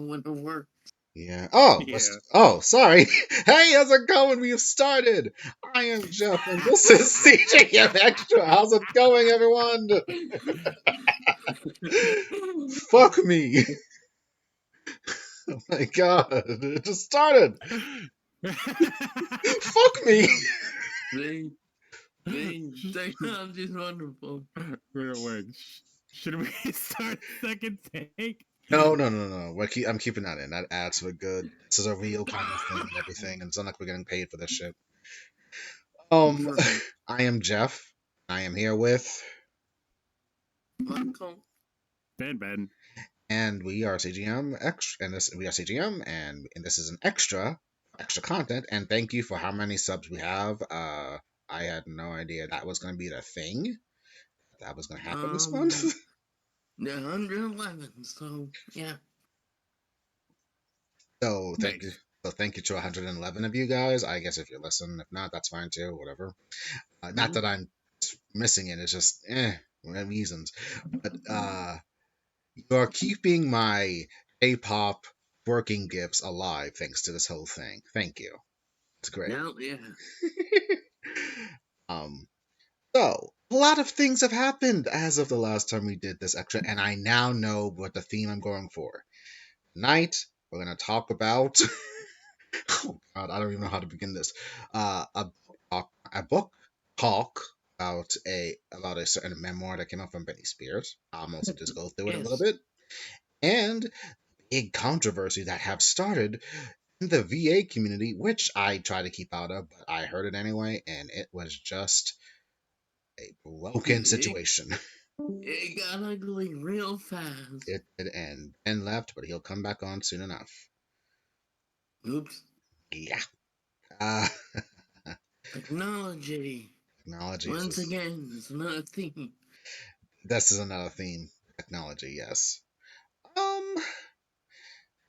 wonderful when it works. Yeah. Yeah. Oh, sorry. Hey, how's it going? We've started. I am Jeff, and this is CJM Extra. How's it going, everyone? Fuck me. Oh my god, it just started. Fuck me. The technology is wonderful. When it works. Should we start second take? No. I'm keeping that in. That adds to a good. This is a real kind of thing and everything, and it's not like we're getting paid for this shit. I am Jeff. I am here with, Michael. Ben. and we are CGM Extra, and we are CGM, and this is an extra content. And thank you for how many subs we have. I had no idea that was going to be the thing. That was going to happen this month. Yeah, 111. So yeah. So thank you. So thank you to 111 of you guys. I guess if you listen, if not, that's fine too. Whatever. Not that I'm missing it. It's just reasons. But you are keeping my K-pop working gifts alive thanks to this whole thing. Thank you. It's great. Yeah. So a lot of things have happened as of the last time we did this extra, and I now know what the theme I'm going for. Tonight we're gonna talk about. Oh God, I don't even know how to begin this. A book talk about a certain memoir that came out from Britney Spears. I'll mostly just go through it a little bit, and big controversy that have started in the VA community, which I try to keep out of, but I heard it anyway, and it was just a broken situation. It got ugly real fast. It did end. Ben left, but he'll come back on soon enough. Oops. Yeah. Technology. Once again, it's another theme. This is another theme. Technology, yes.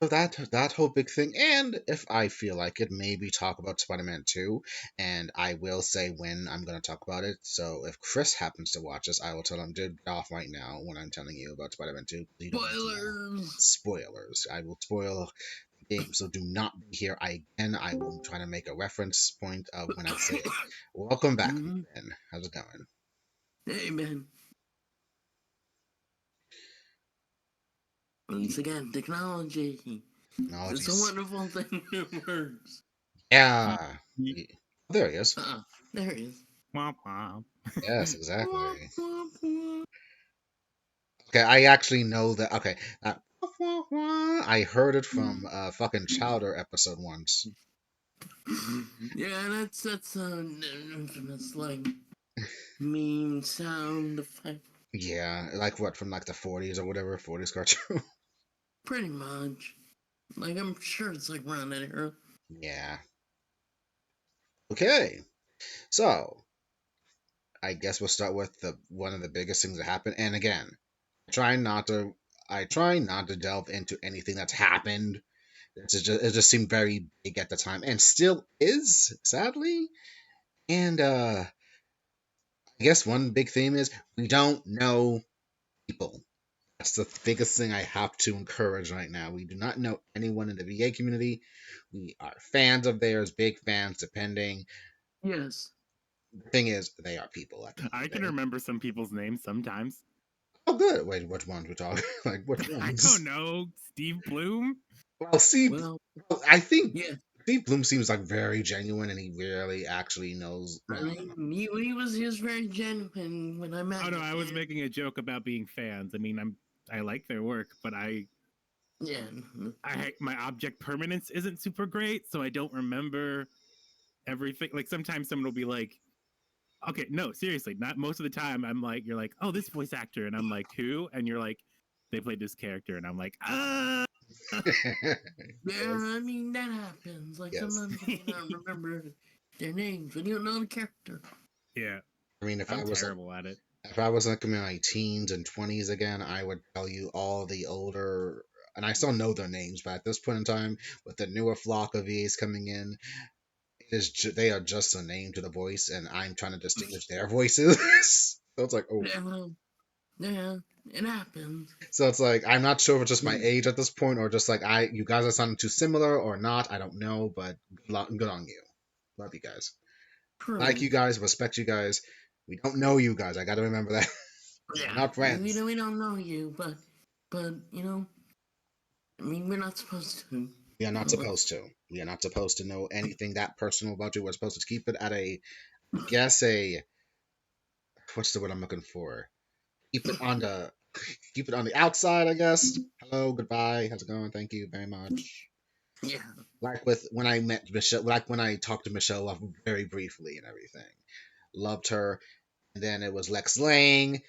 So that whole big thing, and if I feel like it, maybe talk about Spider-Man 2, and I will say when I'm going to talk about it. So if Chris happens to watch this, I will tell him to get off right now when I'm telling you about Spider-Man 2. Spoilers! I will spoil the game, so do not be here. I will try to make a reference point of when I say it. Welcome back, Ben. How's it going? Hey, Ben. Once again, technology. It's a wonderful thing. It works. Yeah. There he is. There he is. Womp womp. Yes, exactly. Okay, I actually know that. Okay, I heard it from fucking Chowder episode once. Yeah, that's an infamous like meme sound effect. Yeah, like what, from like the 40s or whatever, 40s cartoon. Pretty much. Like, I'm sure it's like around that era. Yeah. Okay, so I guess we'll start with one of the biggest things that happened. And again, I try not to delve into anything that's happened. It just seemed very big at the time, and still is, sadly. And I guess one big theme is we don't know people. That's the biggest thing I have to encourage right now. We do not know anyone in the VA community. We are fans of theirs, big fans, depending. Yes. The thing is, they are people. I can remember some people's names sometimes. Oh, good. Wait, which ones we're talking? Like, which ones? I don't know. Steve Bloom? Well, I think Steve Bloom seems like very genuine, and he really actually knows. I mean, he was very genuine when I met him. Oh no, I was making a joke about being fans. I mean, I like their work, but my object permanence isn't super great, so I don't remember everything. Like sometimes someone will be like, okay, no, seriously, not most of the time. I'm like, you're like, oh, this voice actor, and I'm like, who? And you're like, they played this character, and I'm like, ah. Yeah, I mean that happens. Like sometimes you don't remember their names, but you don't know the character. Yeah, I mean, I'm terrible at it. If I was like in my teens and 20s again, I would tell you all the older, and I still know their names, but at this point in time, with the newer flock of VAs coming in, they are just a name to the voice, and I'm trying to distinguish their voices. So it's like, oh. Yeah, it happens. So it's like I'm not sure if it's just my Mm. age at this point, or just like you guys are sounding too similar, or not. I don't know, but good on you. Love you guys. Like True. you guys, respect you guys. We don't know you guys. I got to remember that. We're Yeah, not friends. we don't know you, but you know, I mean, we're not supposed to. We are not So supposed to. We are not supposed to know anything that personal about you. We're supposed to keep it at I guess what's the word I'm looking for? Keep it on the, keep it on the outside, I guess. Hello, goodbye, how's it going? Thank you very much. yeah. Like with when I met Michelle, like when I talked to Michelle very briefly and everything. Loved her. And then it was Lex Lang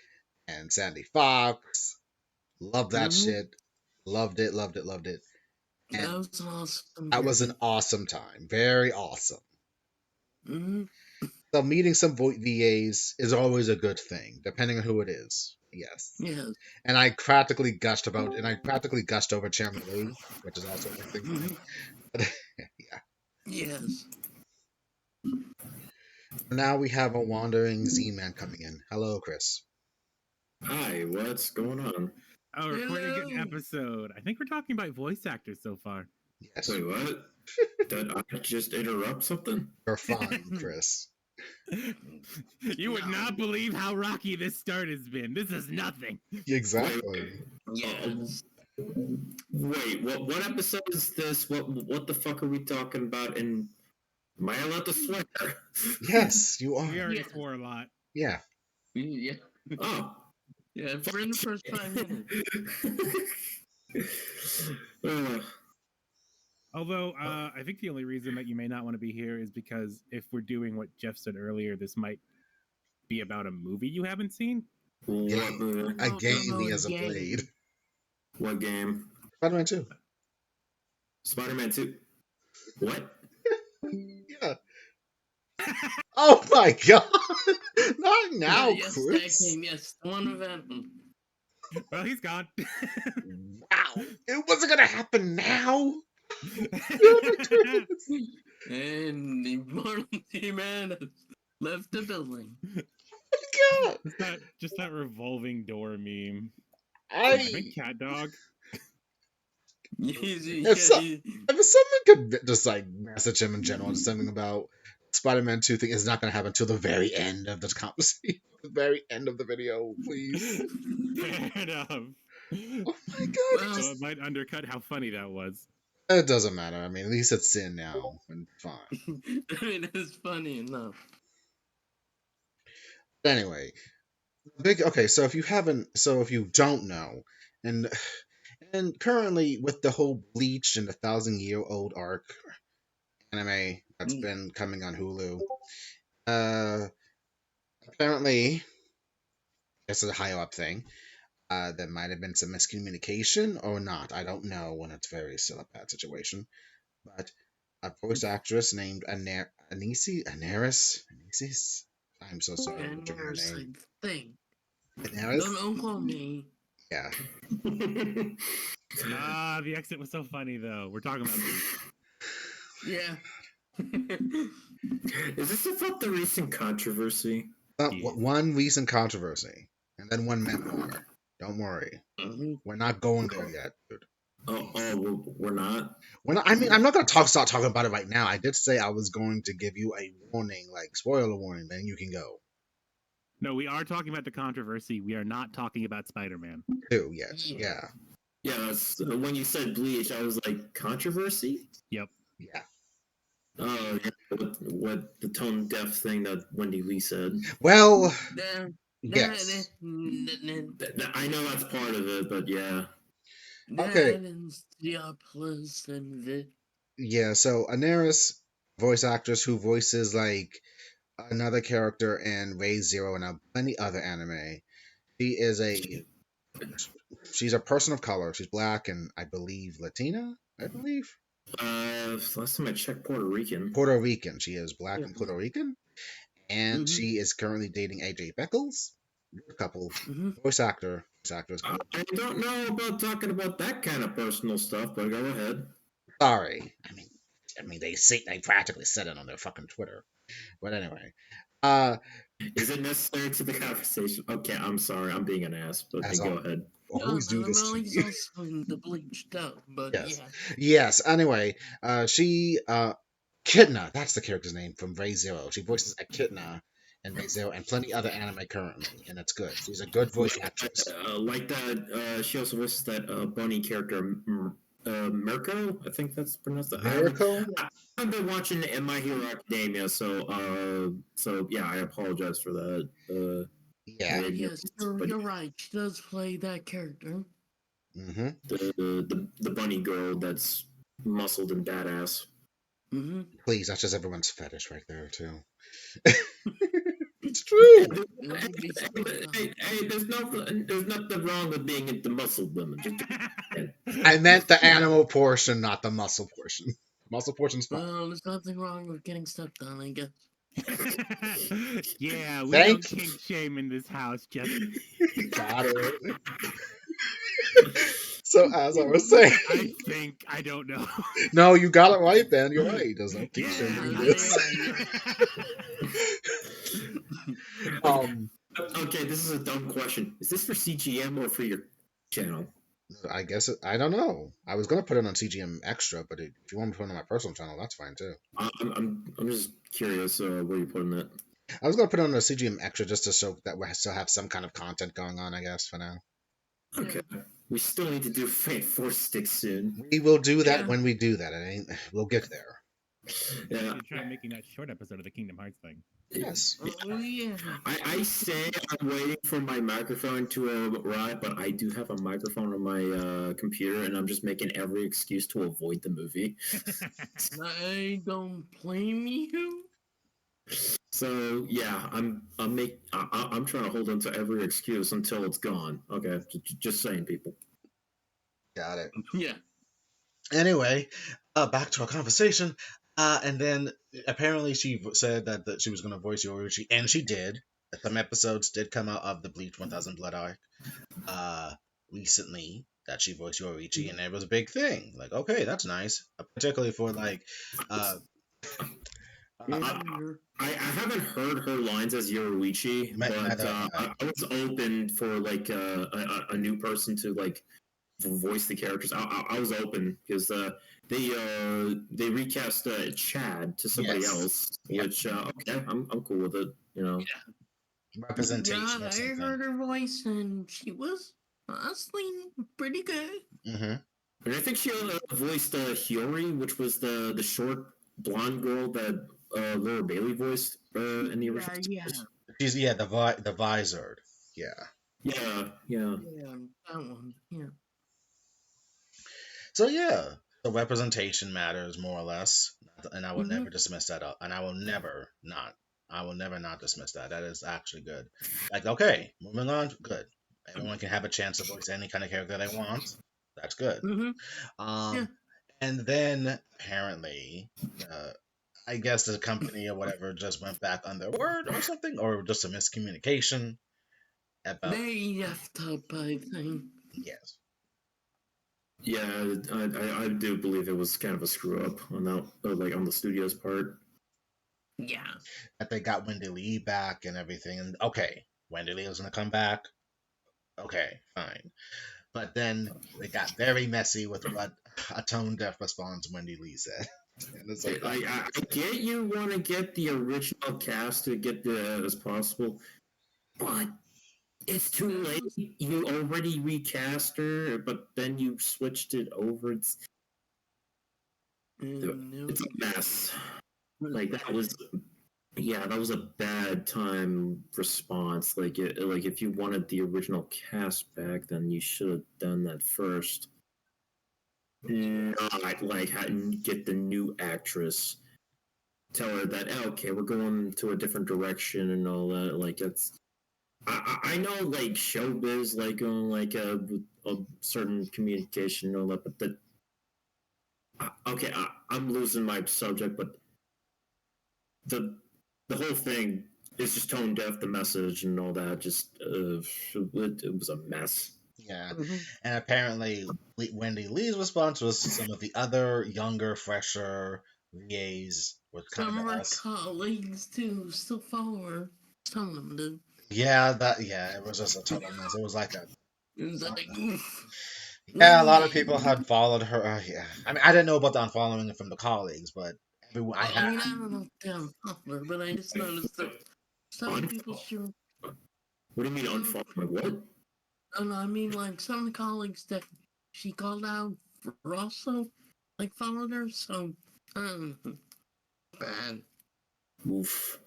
and Sandy Fox. Loved that Mm-hmm. shit. Loved it, loved it, loved it. That And was an awesome that was an period. awesome time. Very awesome. Mm-hmm. So meeting some VAs is always a good thing, depending on who it is. Yes. Yes. And I practically gushed over Chairman Lee, which is also a good thing for Mm-hmm. me. But yeah. Yes. Now we have a wandering Z-Man coming in. Hello, Chris. Hi, what's going on? Oh, recording an Hello. episode. I think we're talking about voice actors so far. Yes, Wait, what? Did I just interrupt something? you're fine, Chris. You would No. not believe how rocky this start has been. This is nothing. Exactly. Yes. Wait, what episode is this? What the fuck are we talking about? And am I allowed to swear? Yes, you We are. already Yeah. swore a lot. Yeah. Yeah. Oh. Yeah. For in the first 5 minutes. Although, I think the only reason that you may not want to be here is because if we're doing what Jeff said earlier, this might be about a movie you haven't seen. What movie? A No, game no, he has game. played. What game? Spider-Man 2. Spider-Man 2. What? Yeah. Oh my god! Not now, yes, that Chris. game. Yes, the one with Venom. Well, he's gone. Wow. It wasn't gonna happen now. And the Marlon T-Man has left the building. God. just that revolving door meme. I I think Cat Dog. If someone could just like message him in general, just something about Spider-Man 2 thing is not going to happen until the very end of the conversation, the very end of the video, please. Fair enough. Oh my god! Well, So it might undercut how funny that was. It doesn't matter. I mean, at least it's in now, and fine. I mean, it's funny enough. But anyway, okay. So if you don't know, and currently with the whole Bleach and the 1,000-year-old arc anime that's been coming on Hulu, apparently this is a higher up thing. There might have been some miscommunication or not. I don't know when it's still a bad situation. But a voice actress named Anaris. I'm so sorry. I'm butchering her name. Thing. Anaris? Don't quote me. Yeah. The exit was so funny though. We're talking about Bleach. Yeah. Is this about the recent controversy? One recent controversy, and then one memoir. Don't worry. We're not going there yet, dude. We're not? I'm not going to start talking about it right now. I did say I was going to give you a warning, like spoiler warning, then you can go. No, we are talking about the controversy. We are not talking about Spider-Man. Too, yes. Yeah. Yeah, when you said Bleach, I was like, controversy? Yep. Yeah. Oh, yeah, what the tone deaf thing that Wendy Lee said. Well, yes. I know that's part of it, but yeah. Okay. Yeah, so Anaris, voice actress who voices like another character in Raise Zero and many other anime. She's a person of color. She's black and I believe Latina. Last time I checked, Puerto Rican. Puerto Rican. She is black and Puerto Rican, and she is currently dating AJ Beckles. Good couple. Voice actors. I don't know about talking about that kind of personal stuff, but go ahead. Sorry. I mean, they practically said it on their fucking Twitter. But anyway, Is it necessary to the conversation? Okay, I'm sorry. I'm being an ass. But As go al- ahead. always do this Well, to he's me. also in the Bleach dub, but Yes. yeah. Yes. Anyway, she Echidna, that's the character's name from Re:Zero. She voices Echidna in Re:Zero and plenty other anime currently, and it's good. She's a good voice actress. Like that, she also voices that bunny character, Mirko. I think that's pronounced. Miracle? I've been watching My Hero Academia, so yeah, I apologize for that. Yeah. my Yes, ignorance, but you're right. She does play that character. Mm-hmm. the bunny girl that's muscled and badass. Mm-hmm. Please, that's just everyone's fetish right there too. It's Hey, true. there's nothing wrong with being into muscled women. I meant the animal portion, not the muscle portion. Muscle portion's fine. Well, there's nothing wrong with getting stepped on, I guess. Yeah, we Thank don't kink shame in this house, just Got it. So as I was saying, I don't know. no, you got it right, Ben. You're right. There's no Yeah. teaching in Yeah, this. Okay, this is a dumb question. Is this for CGM or for your channel? I guess I don't know. I was gonna put it on CGM Extra, but if you want to put it on my personal channel, that's fine too. I'm just curious where you're putting it. I was gonna put it on the CGM Extra just to show that we still have some kind of content going on. I guess for now. Okay. We still need to do Fate Force Stick soon. We will do that Yeah. when we do that. We'll get there. Yeah. You try making that short episode of the Kingdom Hearts thing. Yes. Oh, yeah. I say I'm waiting for my microphone to arrive, but I do have a microphone on my computer, and I'm just making every excuse to avoid the movie. I don't blame you. So yeah, I'm trying to hold on to every excuse until it's gone. Okay, just saying, people. Got it. Yeah. Anyway, back to our conversation. And then apparently she said that she was going to voice Yoruichi, and she did. Some episodes did come out of the Bleach 1000 Blood arc recently that she voiced Yoruichi, and it was a big thing. Like, okay, that's nice, particularly for like. I haven't heard her lines as Yoruichi, but I was open for like a new person to like voice the characters. I was open because they recast Chad to somebody else, which okay, I'm cool with it. You know, representation. Yeah, I heard her voice, and she was honestly pretty good. Mm-hmm. And I think she voiced Hiyori, which was the short blonde girl that Laura Bailey voiced in the original. Yeah. She's the visored. Yeah. Yeah, that one. Yeah. So yeah, the representation matters more or less, and I will never dismiss that up, and I will never not dismiss that. That is actually good. Like, okay, moving on, good. Everyone can have a chance to voice any kind of character they want. That's good. And then apparently, I guess the company or whatever just went back on their word or something, or just a miscommunication about. They effed up, I think. Yes. Yeah, I do believe it was kind of a screw up on that, like on the studio's part. Yeah. That they got Wendy Lee back and everything, and okay, Wendy Lee was gonna come back. Okay, fine. But then they got very messy with what a tone-deaf response Wendy Lee said. And it's like, I get you want to get the original cast to get as possible, but it's too late. You already recast her, but then you switched it over. It's a mess. Like that was a bad time response. Like if you wanted the original cast back, then you should have done that first. Not like get the new actress, tell her that okay, we're going to a different direction and all that. Like it's, I know like showbiz, like on like a certain communication and all that, but okay, I'm losing my subject, but the whole thing is just tone deaf. The message and all that, just it was a mess. Yeah, and apparently Wendy Lee's response was some of the other younger, fresher VAs with kind some of of our colleagues too still follow her. Some of them do. Yeah, it was just a total mess. It was like a It was like, oof. yeah, a lot of people had followed her. Yeah, I mean, I didn't know about the unfollowing from the colleagues, but everyone I I had. mean, I don't know if they're unpopular, but I just noticed that some people should. What do you mean unfollowing? What? Oh no, I mean like some of the colleagues that she called out for also like followed her, so bad. Oof.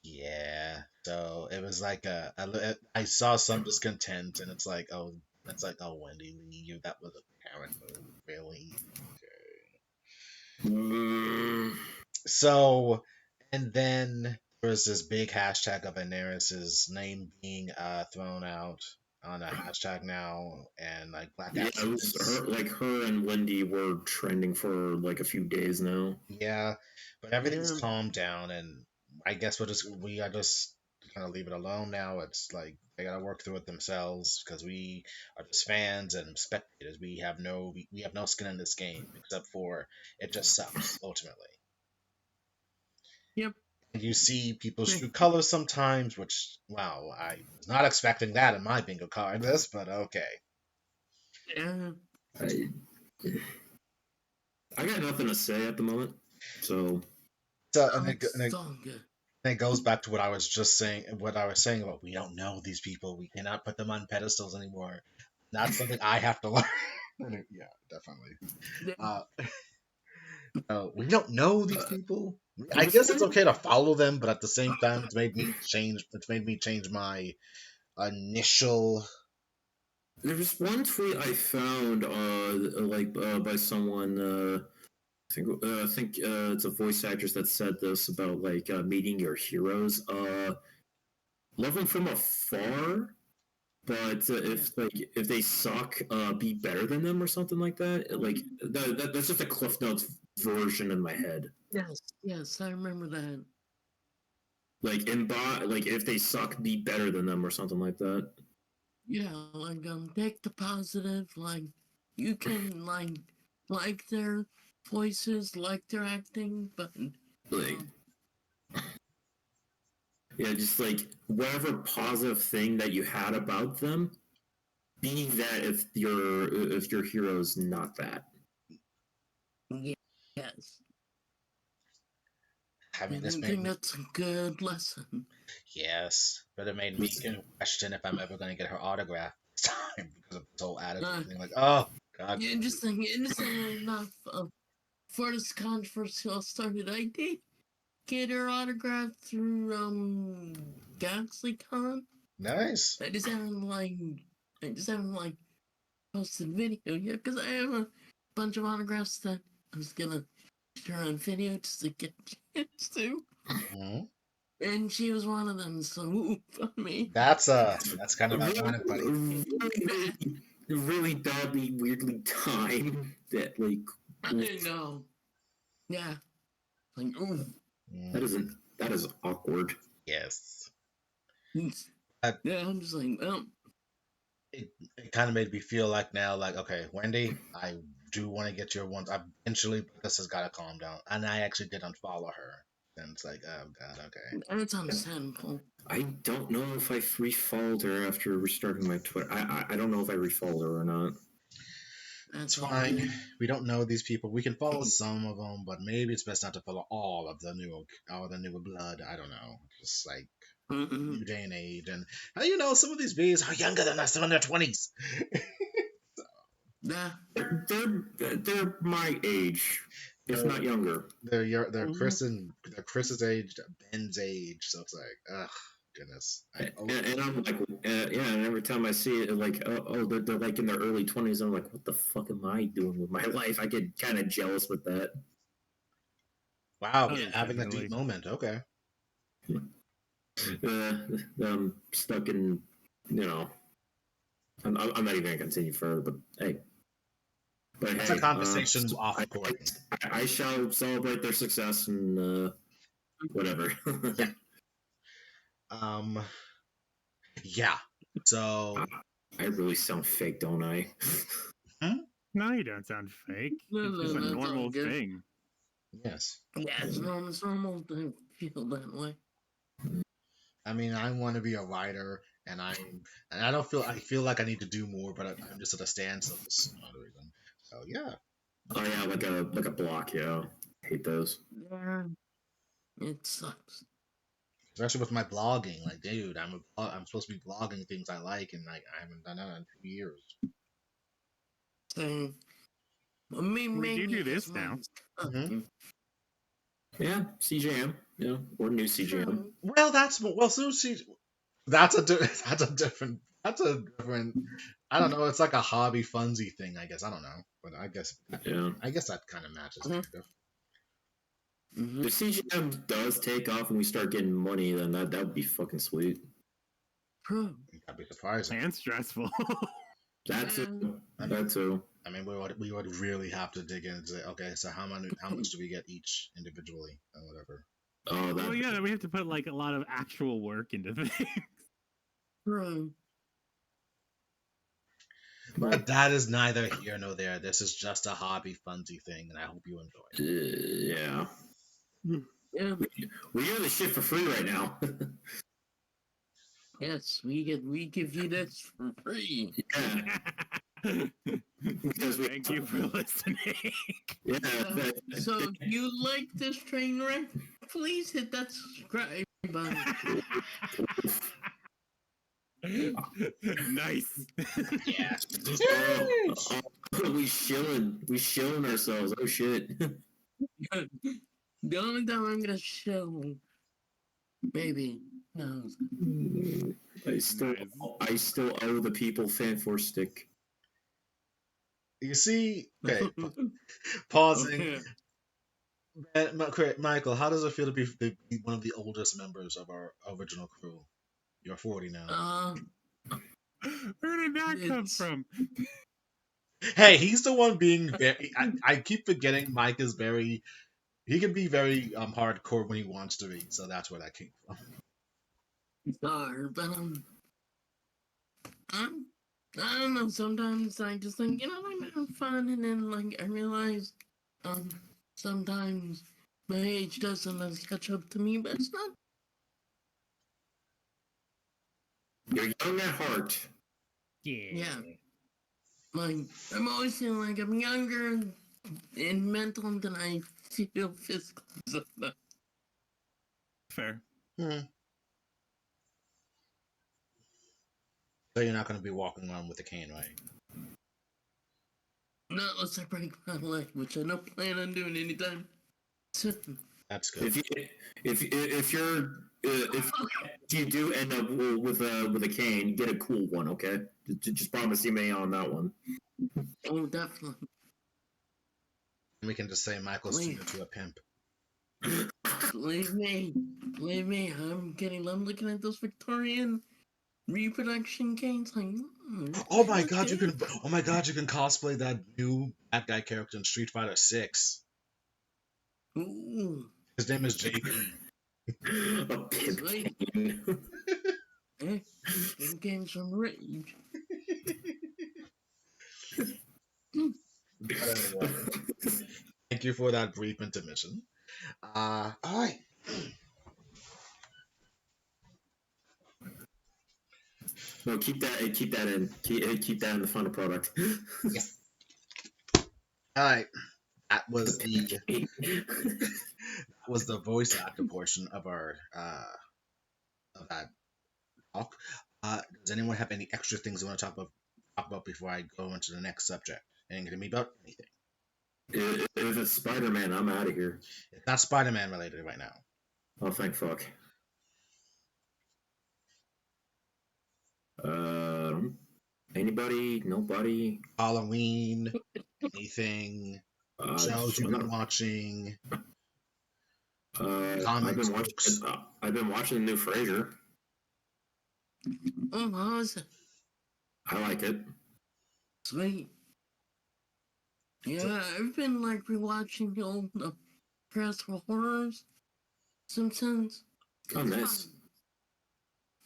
Yeah, so it was like I saw some discontent, and it's like, oh, Wendy, you that was a parent move, really? Mm. So, and then there was this big hashtag of Daenerys's name being thrown out on a hashtag now, and like black Yeah, it was accidents. her. Like her and Wendy were trending for like a few days now. Yeah, but everything's Yeah. calmed down, and I guess we are just gonna leave it alone now. It's like they gotta work through it themselves because we are just fans and spectators. We have no skin in this game except for it just sucks ultimately. Yep. And you see people shoot colors sometimes, which wow, I was not expecting that in my bingo card list, but okay. Yeah. I got nothing to say at the moment. So So It's all good. it goes back to what I was just saying. What I was saying about we don't know these people. We cannot put them on pedestals anymore. That's something I have to learn. Yeah, definitely. Yeah. We don't know these people. I there was guess it's one. okay to follow them, but at the same time, it's made me change my initial. There was one tweet I found, by someone. I think it's a voice actress that said this about like meeting your heroes. Love them from afar, but if they suck, be better than them or something like that. Like that's just a Cliff Notes version in my head. Yes, I remember that. Like like if they suck, be better than them or something like that. Yeah, like take the positive, like you can like their voices, like their acting, but Like yeah, just like whatever positive thing that you had about them, be that if your hero's not that. yes. I mean, And this I made think me that's a good lesson. yes, but it made me question if I'm ever going to get her autograph this time because of this whole attitude thing. Like, oh God, Yeah, just thinking enough for this controversy all started, I did get her autograph through GalaxyCon. nice. I just haven't like posted video yet because I have a bunch of autographs that I was gonna share on video just to get a chance to. Mhm. And she was one of them, so for me. That's kind of ironic, buddy. Really badly, weirdly timed that like I didn't know. Yeah. Like, ooh. that is awkward. Yes. Yeah, I'm just like, well. It kind of made me feel like now, like, okay, Wendy, I do want to get your ones. Eventually, but this has got to calm down. And I actually did unfollow her. And it's like, oh, God, okay. And it's understandable. I don't know if I refollowed her after restarting my Twitter. I don't know if I refollowed her or not. It's fine. We don't know these people. We can follow some of them, but maybe it's best not to follow all the newer blood. I don't know. Just like new day and age, and some of these bees are younger than us. They're in their 20s. Yeah. They're my age, if not younger. They're Chris's age, Ben's age. So it's like, ugh, goodness. And I'm like, yeah. And every time I see it, like, they're like in their early 20s. I'm like, what the fuck am I doing with my life? I get kind of jealous with that. Wow, having a deep moment. Okay. I'm stuck in, I'm not even gonna continue further. But hey, That's a conversation off recording. I shall celebrate their success and whatever. Yeah. Yeah. So I really sound fake, don't I? No, you don't sound fake. No, It's just a that's normal all good. thing. yes. Yeah, it's normal to feel that way. I mean, I want to be a writer, and I don't feel I feel like I need to do more, but I'm just at a standstill for some other reason. So yeah, Oh yeah, like a block. Yeah, hate those. Yeah, it sucks. especially with my blogging. Like, dude, I'm supposed to be blogging things I like, and like I haven't done that in 2 years. So, well, me, We do maybe this it's now. mine. Mhm. Yeah, CJM. Yeah, or new CJM. Well, sushi. That's a that's a different I don't know. It's like a hobby funsy thing. I guess I don't know, but Yeah. I guess that kind of matches. Mhm. Kind of. Mhm. If CGM does take off and we start getting money, then that would be fucking sweet. True. That'd be surprising. And stressful. That too. That too. I mean, we would really have to dig in and say, okay, so how much do we get each individually or whatever. Oh, that. Well, yeah, we have to put like a lot of actual work into things. True. But that is neither here nor there. This is just a hobby funsy thing, and I hope you enjoy it. Yeah. Yeah. We're doing this shit for free right now. Yes, we give you this for free. Yeah. Because we, Thank you for listening. yeah. So if you like this train wreck, please hit that subscribe button. Nice. Yeah. We shilling ourselves. Oh shit. The only time I'm gonna show, maybe, no. I still owe the people fan for stick. You see, okay, pausing. Okay. Michael, how does it feel to be one of the oldest members of our original crew? You're 40 now. Where did that come It's- from? Hey, he's the one being very. I keep forgetting Mike is very. He can be very hardcore when he wants to be, so that's where that came from. Sorry, but I don't know. Sometimes I just think, I'm having fun, and then like I realize, sometimes my age does sometimes catch up to me, but it's not. You're young at heart. Yeah. Like I'm always feeling like I'm younger in mental than I feel physical. Fair. So you're not going to be walking around with a cane, right? Not unless I break my leg, which I don't plan on doing anytime soon. That's good. If you do end up with a cane, get a cool one, okay? Just promise you me on that one. Oh, definitely. We can just say Michael's Please. senior to a pimp. Believe me, I'm looking at those Victorian reproduction canes like. Oh my god, you can cosplay that new bad guy character in Street Fighter 6. Ooh, His name is JP. A pimp Sweet. cane. them games from Rage. But anyway, thank you for that brief intermission. Alright. No, keep that in. Keep that in the final product. Alright. That was the voice actor portion of our of that talk. Does anyone have any extra things they want to talk about before I go into the next subject? Ain't gonna be about anything. If it's Spider-Man, I'm out of here. It's not Spider-Man related right now. Oh, thank fuck. Anybody? Nobody? Halloween, anything, shows you've been watching. I've been watching the new Frasier. Oh, how is it? I like it. Sweet. Yeah, I've been like rewatching the old Pressful Horrors Simpsons. Oh, nice.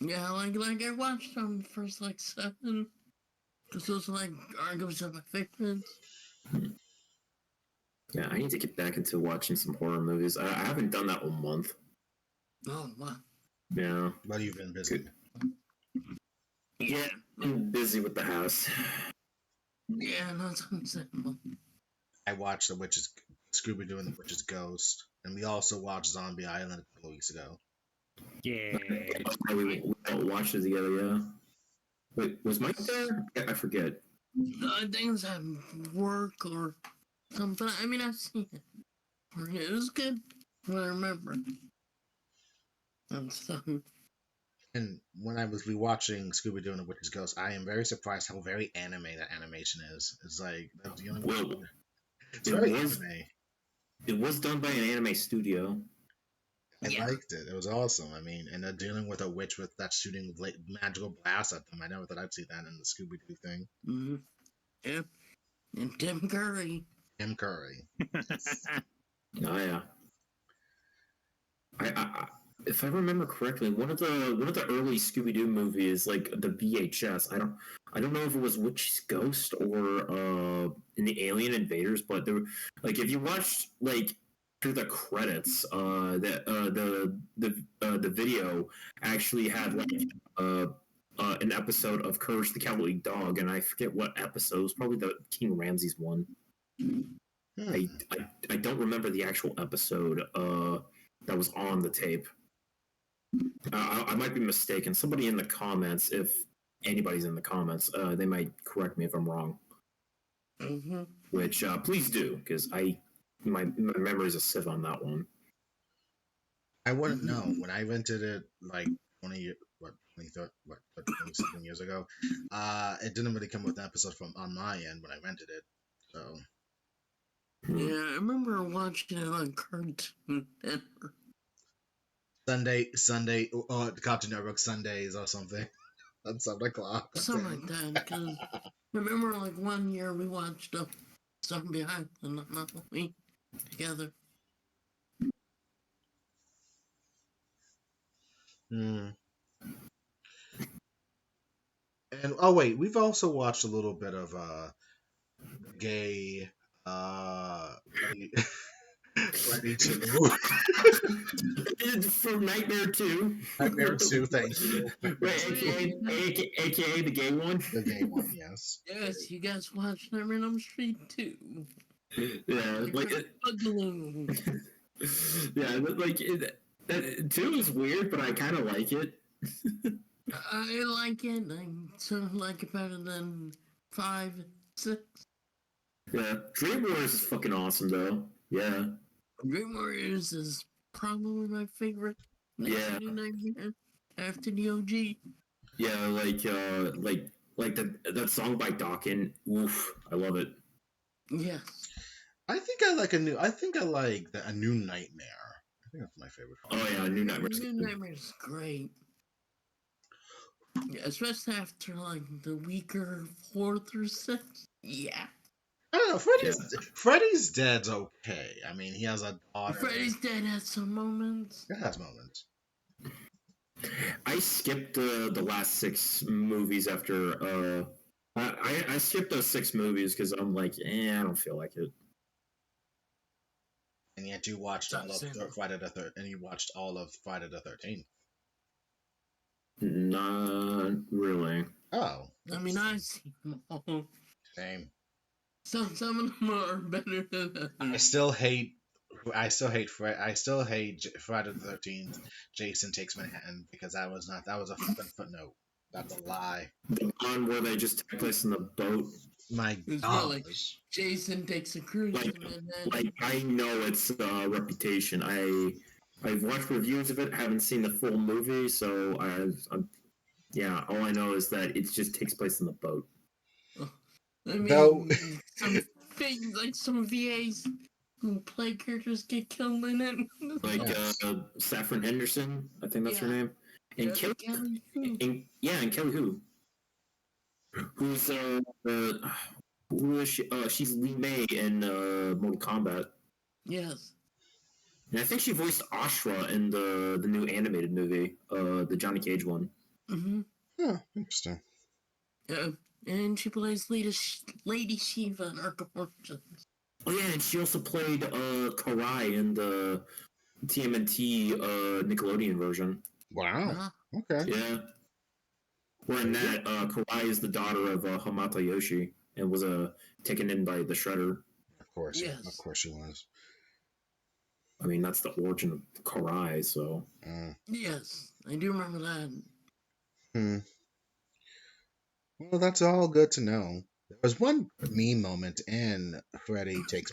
Yeah, like I watched the first like 7, because those are like arguments of my favorites. Yeah, I need to get back into watching some horror movies. I haven't done that in a month. Oh wow. Yeah. But you've been busy. Yeah, I'm busy with the house. Yeah, no, it's understandable. I watched Scooby-Doo and the Witch's Ghost, and we also watched Zombie Island a couple weeks ago. Yeah. We all watched it together, yeah. Wait, was Mike there? I forget. I think it's at work or something. I mean, I've seen it. It was good. What I remember. And so, And when I was rewatching Scooby-Doo and the Witch's Ghost, I am very surprised how very anime that animation is. It's like Well, it's it very was- anime. It was done by an anime studio. I yeah. liked it. It was awesome. I mean, and they're dealing with a witch that's shooting magical blasts at them. I never thought I'd see that in the Scooby-Doo thing. Mm-hmm. Yeah. And Tim Curry. Tim Curry. Oh yeah. If I remember correctly, one of the early Scooby Doo movies, like the VHS. I don't know if it was Witch's Ghost or in the Alien Invaders, but there, like, if you watched like through the credits, the video actually had like an episode of Courage the Cowardly Dog, and I forget what episode. It was probably the King Ramses one. I don't remember the actual episode that was on the tape. I might be mistaken. Somebody in the comments, if anybody's in the comments, they might correct me if I'm wrong. Mm-hmm. Which please do, because my memory is a sieve on that one. I wouldn't know. When I rented it like 27 years ago, it didn't really come with an episode from on my end when I rented it. So Yeah, I remember watching it on Cartoon Network. Sunday, the Cartoon Network Sundays or something at 7 o'clock. Something like that. Because I remember, like, one year we watched Zombie Island, not we, together. Hmm. And oh wait, we've also watched a little bit of gay Freddy 2. From Nightmare 2. Nightmare 2, thank you. Wait, AKA the gay one? The gay one, yes. Yes, you guys watched Nightmare on Elm Street too. Yeah, like Boogaloo. yeah, like that 2 is weird, but I kind of like it. I like it. I sort of like it better than 5, 6. Yeah, Dream Wars is fucking awesome though. Yeah. Dream Warriors is probably my favorite. Yeah. New Nightmare after the OG. Yeah, like that song by Dawkins. Oof, I love it. Yes. I think I like a new Nightmare. I think that's my favorite one. Oh yeah, New Nightmare. New Nightmare is great. Yeah, especially after like the weaker 4 through 6. Yeah. I don't know. Freddy's Dead's okay. I mean, he has a daughter. Freddy's Dead has some moments. It has moments. I skipped the last 6 movies after. I skipped those 6 movies because I'm like, I don't feel like it. And yet you watched all of Friday the 13th, and you watched all of Friday the 13th. Not really. Oh. I mean, I've seen them all. Same. Some of them are better than I others. still hate Friday the 13th. Jason Takes Manhattan, because that was a fucking footnote. That's a lie. The one where they just take place in the boat. My It's God. really Jason takes a cruise Like- to Manhattan. Like, I know its reputation. I've watched reviews of it, haven't seen the full movie, so yeah, all I know is that it just takes place in the boat. I mean, Though- some things like some VAs who play characters get killed in it. Like Yes. Saffron Henderson, I think that's her Yeah. name, and Kelly, and Kelly who's who is she? She's Lee May in Mortal Kombat, Yes. and I think she voiced Ashra in the new animated movie, the Johnny Cage one. Mm-hmm. Oh, interesting. Yeah. And she plays Lady Shiva in Ark of Origins. Oh yeah, and she also played Karai in the TMNT Nickelodeon version. Wow. Huh? Okay. Yeah. Where in that, Kawaii is the daughter of Hamata Yoshi and was taken in by the Shredder. Of course. Of Yes. course she was. I mean, that's the origin of Karai, so. Yes. I do remember that. Hmm. Well, that's all good to know. There was one meme moment in Jason Takes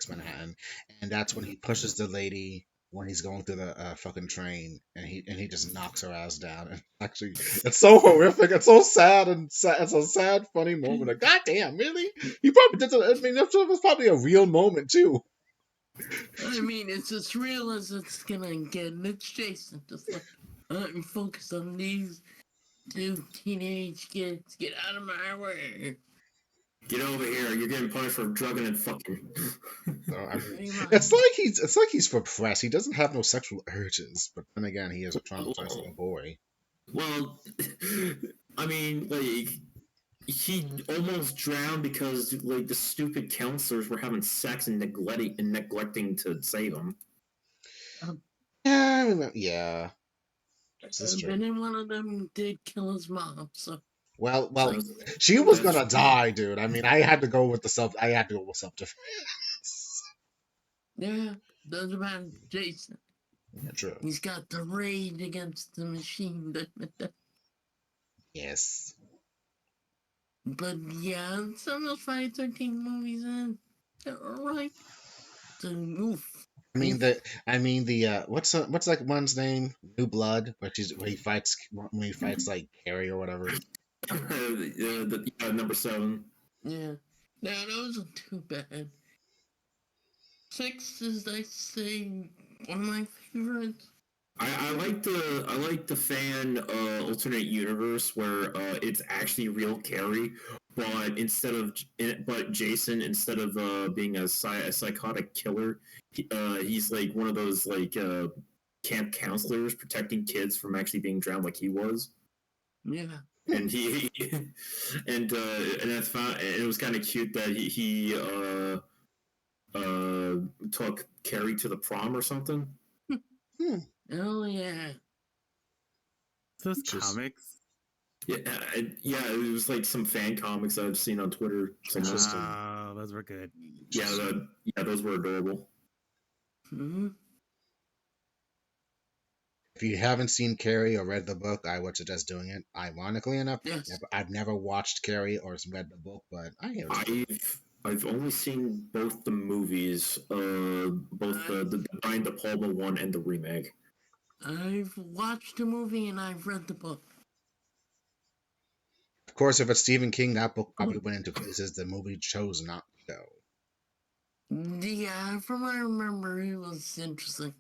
Manhattan, and that's when he pushes the lady when he's going through the fucking train, and he just knocks her ass down. And actually, it's so horrific. It's so sad and sad. It's a sad, funny moment. Like, God damn, really? He probably did. I mean, that was probably a real moment too. I mean, it's as real as it's gonna get. And it's Jason. Just like, I'm focused on these two teenage kids. Get out of my way. Get over here, you're getting punished for drugging and fucking. So, I mean, Pretty much. it's like he's repressed. He doesn't have no sexual urges, but then again, he is a traumatized little boy. Well, I mean, like, he almost drowned because, like, the stupid counselors were having sex and neglecting to save him. Yeah, I mean, yeah. This is true. And then one of them did kill his mom. So Well, So, she was that's gonna true. die, dude. I mean, I had to go with self defense. yeah, doesn't matter. Jason. Yeah, true. He's got the rage against the machine. Yes. But yeah, some of those Friday 13 movies, they're alright. So, oof. I mean the what's like one's name? New Blood, where he fights like Carrie or whatever. Number 7. Yeah. No, that wasn't too bad. 6 is, I say, one of my favorites. I like the fan alternate universe where it's actually real Carrie, but Jason, instead of being a psychotic killer, he's like one of those like camp counselors protecting kids from actually being drowned like he was. Yeah. And he and that's fine. And it was kind of cute that he took Carrie to the prom or something. Hmm. Oh, yeah. Those Just- comics. Yeah, it was like some fan comics I've seen on Twitter. Interesting. Oh, those were good. Yeah, those were adorable. Hmm. If you haven't seen Carrie or read the book, I would suggest doing it. Ironically enough, Yes. I've never watched Carrie or read the book, but I hear it's I've only seen both the movies, both the Brian De Palma one and the remake. I've watched the movie and I've read the book. Of course, if it's Stephen King, that book probably went into places the movie chose not to go. Yeah, from what I remember, it was interesting.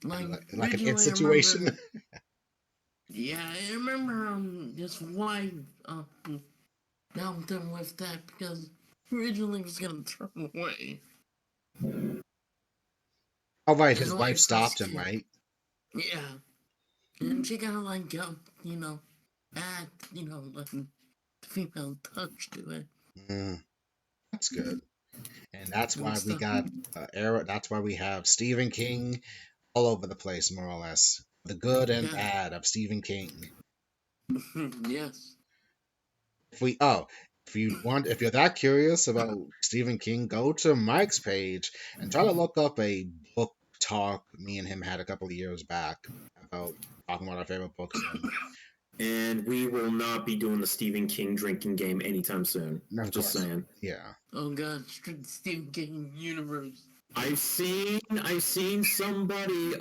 Like Like an originally, it situation. Yeah, I remember his wife helped him with that because originally he was gonna throw him away. Oh right, His his wife wife stopped was him, right? Yeah, and she gotta like add like the female touch to it. That's good, and that's And why we stuff. got That's why we have Stephen King all over the place, more or less. The good and Yeah. bad of Stephen King. Yes. If you're that curious about Stephen King, go to Mike's page and try to look up a book talk me and him had a couple of years back about talking about our favorite books. And we will not be doing the Stephen King drinking game anytime soon. No, of Just course. saying. Yeah. Oh god, strict Stephen King universe. I've seen somebody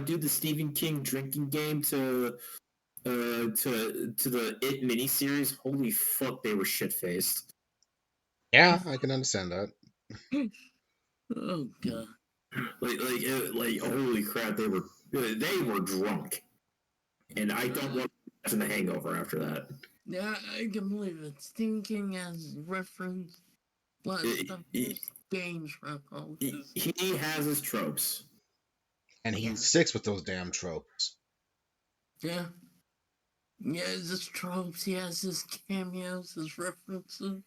do the Stephen King drinking game to the It miniseries. Holy fuck, they were shit faced. Yeah, I can understand that. Oh god. Like holy crap, they were drunk, and I don't want to imagine the hangover after that. Yeah, I can believe it. Stephen King has referenced a lot of stuff. There's games from all this. He has his tropes. And he Yeah. sticks with those damn tropes. Yeah. He has his tropes, he has his cameos, his references.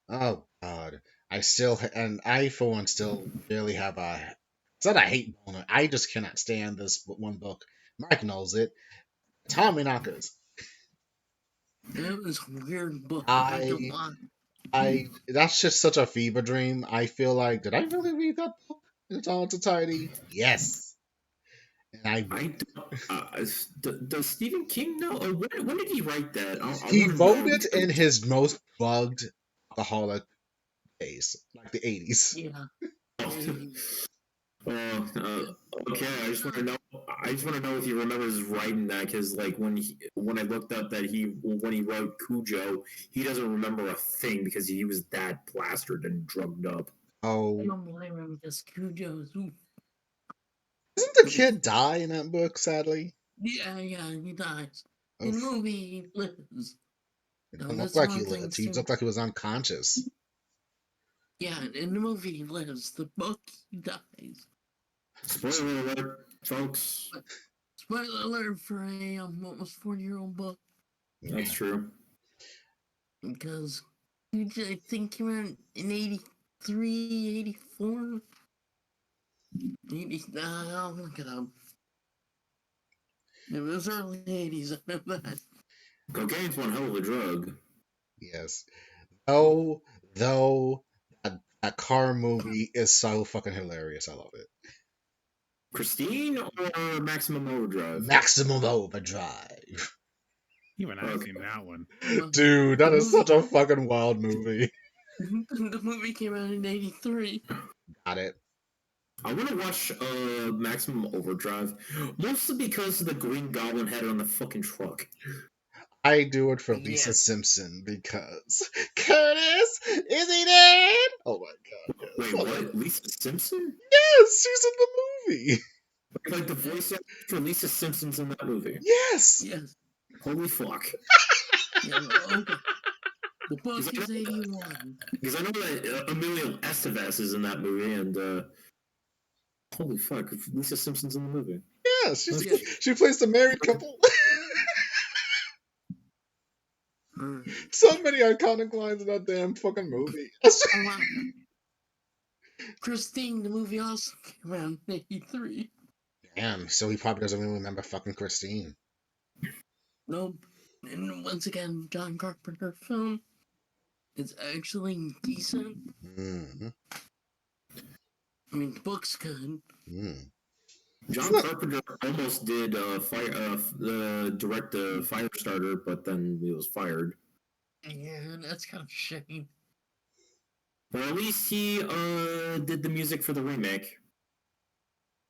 Oh god. I for one still barely have a it's not a hate boner. I just cannot stand this one book Mike knows it. Tommy Knockers. It was a weird book. I don't lie. That's just such a fever dream. I feel like, did I really read that book in its entirety? Yes. And does Stephen King know? When did he write that? I he want to wrote know. it in his most bugged alcoholic days, like the 80s. Yeah. Okay. I just want to know. I just want to know if he remembers writing that, because like when I looked up that when he wrote Cujo, he doesn't remember a thing because he was that plastered and drugged up. Oh, I don't blame him because Cujo's. doesn't the kid die in that book, sadly? Yeah, he dies. Oof. In the movie, he lives. It No, don't look that's like one he thing lived. He too. looked like he was unconscious. Yeah, in the movie, he lives. The book, he dies. Spoiler alert, folks. Spoiler alert for a almost 40-year-old book. That's true. Because I think he went in 83, 84. I'll look it up. It was early 80s, I know that. Cocaine's one hell of a drug. Yes. Though that car movie is so fucking hilarious. I love it. Christine or Maximum Overdrive? Maximum Overdrive. Even I've seen that one. Dude, that is such a fucking wild movie. The movie came out in 83. Got it. I want to watch Maximum Overdrive, mostly because of the Green Goblin head on the fucking truck. I do it for Lisa Simpson because Curtis, is he dead? Oh my god! Wait, what? Lisa Simpson? Yes, she's in the movie. Like the voice actor for Lisa Simpson's in that movie? Yes. Holy fuck! Yeah, okay. The book is 81. Because I know that Emilio Estevez is in that movie, and holy fuck, Lisa Simpson's in the movie. Yeah, she plays the married couple. So many iconic lines in that damn fucking movie. Christine, the movie also came out in 83. Damn, so he probably doesn't even remember fucking Christine. Nope. And once again, John Carpenter film. It's actually decent. Mm-hmm. I mean, the book's good. Mm. John Carpenter almost did direct the Firestarter, but then he was fired. Yeah, that's kind of shame. But at least he did the music for the remake.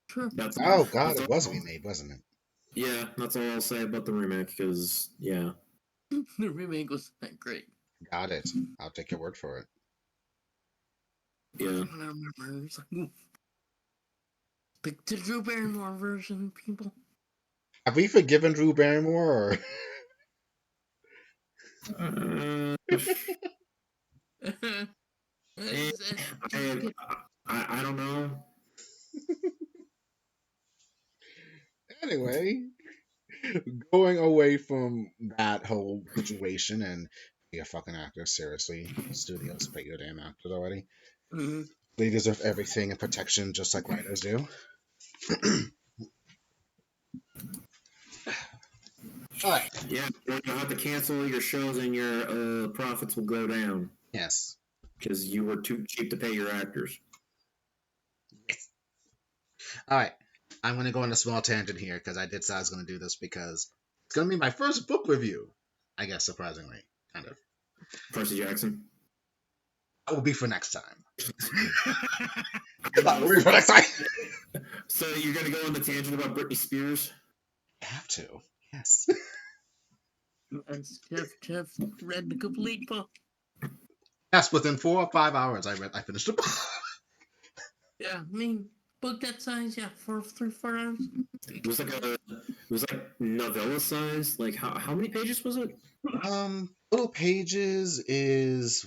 True. It was remade, wasn't it? Yeah, that's all I'll say about the remake, because, yeah. The remake was not great. Got it. I'll take your word for it. Yeah. I don't remember. It was like, the Drew Barrymore version, people. Have we forgiven Drew Barrymore? I don't know. Anyway, going away from that whole situation and be a fucking actor, seriously. Studios pay your damn actors already. Mm-hmm. They deserve everything and protection just like writers do. Alright. Yeah, you'll have to cancel your shows and your profits will go down. Yes. Because you were too cheap to pay your actors. Yes. Alright. I'm going to go on a small tangent here because I did say I was going to do this because it's going to be my first book review. I guess, surprisingly. Kind of. Percy Jackson. That will be for next time. That will be for next time. So you're going to go on the tangent about Britney Spears? I have to. Yes. Jeff read the complete book. Yes, within 4 or 5 hours, I finished the book. Yeah, I mean, book that size, yeah, 3 or 4 hours. It was like novella size. Like how many pages was it? Little Pages is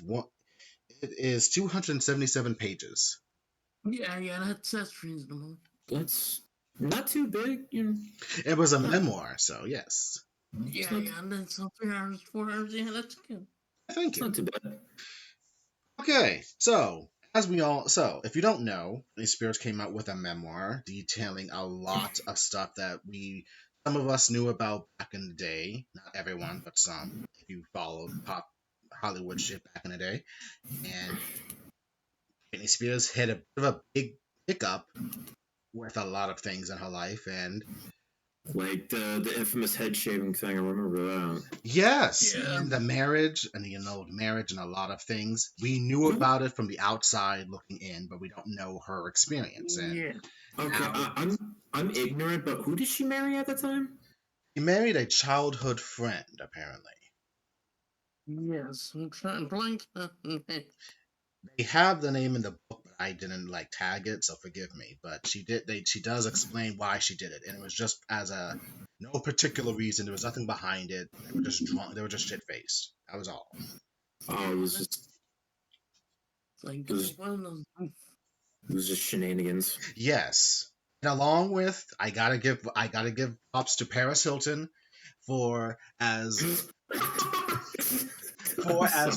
it is 277 pages. Yeah, that's reasonable. That's not too big, you know. It was a memoir, so yes. Yeah, and then so 3 hours, 4 hours, yeah, that's good. Thank you. Not too bad. Okay, so if you don't know, Britney Spears came out with a memoir detailing a lot of stuff that we some of us knew about back in the day. Not everyone, but some. If you followed pop Hollywood shit back in the day, and Britney Spears hit a bit of a big hiccup with a lot of things in her life, and Like the infamous head shaving thing, I remember that. yes, Yeah. and the marriage, and marriage, and a lot of things. We knew about it from the outside looking in, but we don't know her experience. And Yeah. Okay, now I'm ignorant, but who did she marry at the time? she married a childhood friend, apparently. Yes. I'm trying to blank. They have the name in the book, but I didn't tag it, so forgive me. But she does explain why she did it, and it was just as a no particular reason. There was nothing behind it. They were just drunk. They were just shit faced. That was all. Oh, it was just Like It was- one of those. it was just shenanigans. Yes, and along with I gotta give props to Paris Hilton for as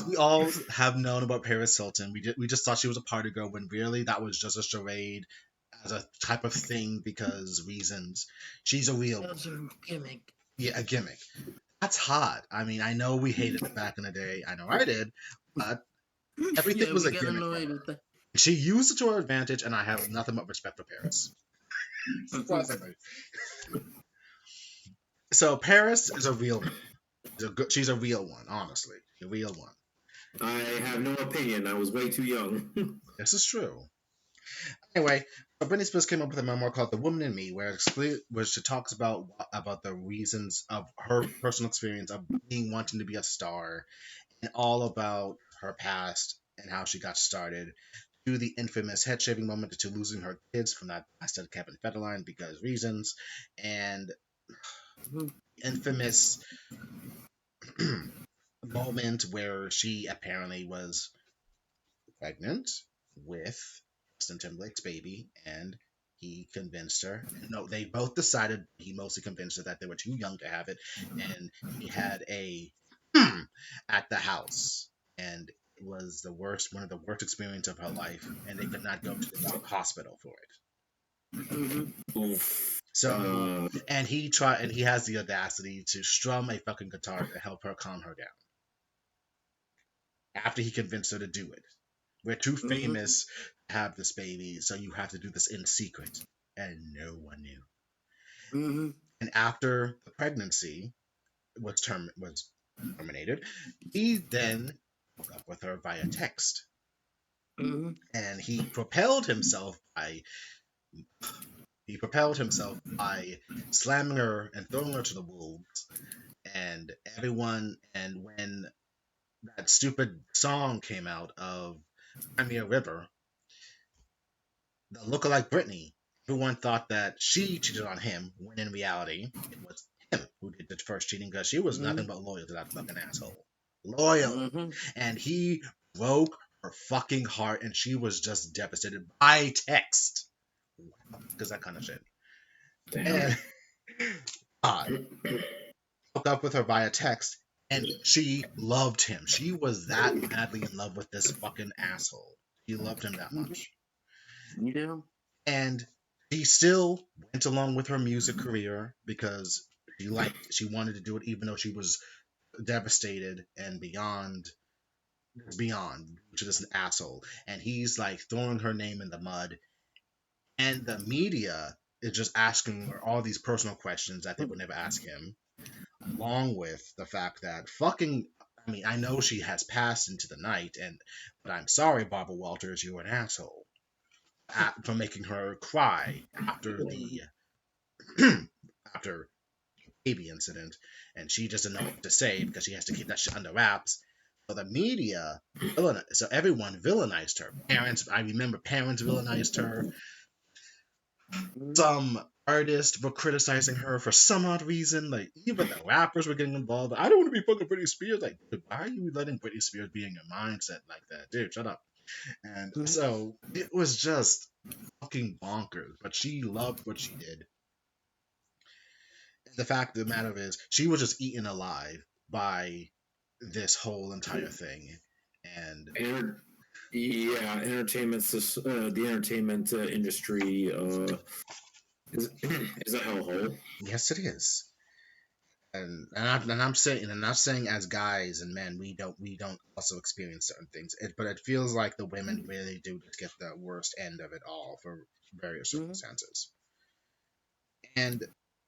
we all have known about Paris Hilton. We just thought she was a party girl when really that was just a charade as a type of thing because reasons. She's a real That was a gimmick. yeah, a gimmick. That's hot. I mean, I know we hated it back in the day. I know I did, but everything Yeah, was we a got gimmick. annoyed For her. with that. She used it to her advantage, and I have nothing but respect for Paris. Surprisingly. So Paris is a real one. She's a real one, honestly. A real one. I have no opinion. I was way too young. This is true. Anyway, Britney Spears came up with a memoir called "The Woman in Me," where she talks about the reasons of her personal experience of wanting to be a star, and all about her past and how she got started, to the infamous head shaving moment, to losing her kids from that bastard Kevin Federline because reasons, and infamous moment where she apparently was pregnant with Justin Timberlake's baby, and he convinced her. No, they both decided. He mostly convinced her that they were too young to have it, and he had a at the house, and it was one of the worst experiences of her life, and they could not go to the hospital for it. Oof. So, and he has the audacity to strum a fucking guitar to help her calm her down. After he convinced her to do it. We're too famous to have this baby, so you have to do this in secret. And no one knew. And after the pregnancy was terminated, he then hooked up with her via text. And he propelled himself by slamming her and throwing her to the wolves. And when that stupid song came out of Crimea River, the lookalike Britney, everyone thought that she cheated on him, when in reality, it was him who did the first cheating because she was nothing but loyal to that fucking asshole. Loyal. And he broke her fucking heart, and she was just devastated by text. Because that kind of shit. Damn. And hooked up with her via text, and she loved him. She was that madly in love with this fucking asshole. She loved him that much. Yeah. And she still went along with her music career because she wanted to do it even though she was devastated and beyond to this asshole. And he's throwing her name in the mud. And the media is just asking her all these personal questions that they would never ask him. Along with the fact that I know she has passed into the night, but I'm sorry, Barbara Walters, you're an asshole. For making her cry after the baby incident, and she just didn't know what to say because she has to keep that shit under wraps. So the media, so everyone villainized her. I remember parents villainized her. Some artists were criticizing her for some odd reason. Even the rappers were getting involved. I don't want to be fucking Britney Spears. Dude, why are you letting Britney Spears be in your mindset like that? Dude, shut up. And so it was just fucking bonkers. But she loved what she did. The fact of the matter is, she was just eaten alive by this whole entire thing. And the entertainment industry Is that how whole? Yes, it is. And I'm not saying as guys and men we don't also experience certain things, but it feels like the women really do just get the worst end of it all for various Mhm. circumstances. And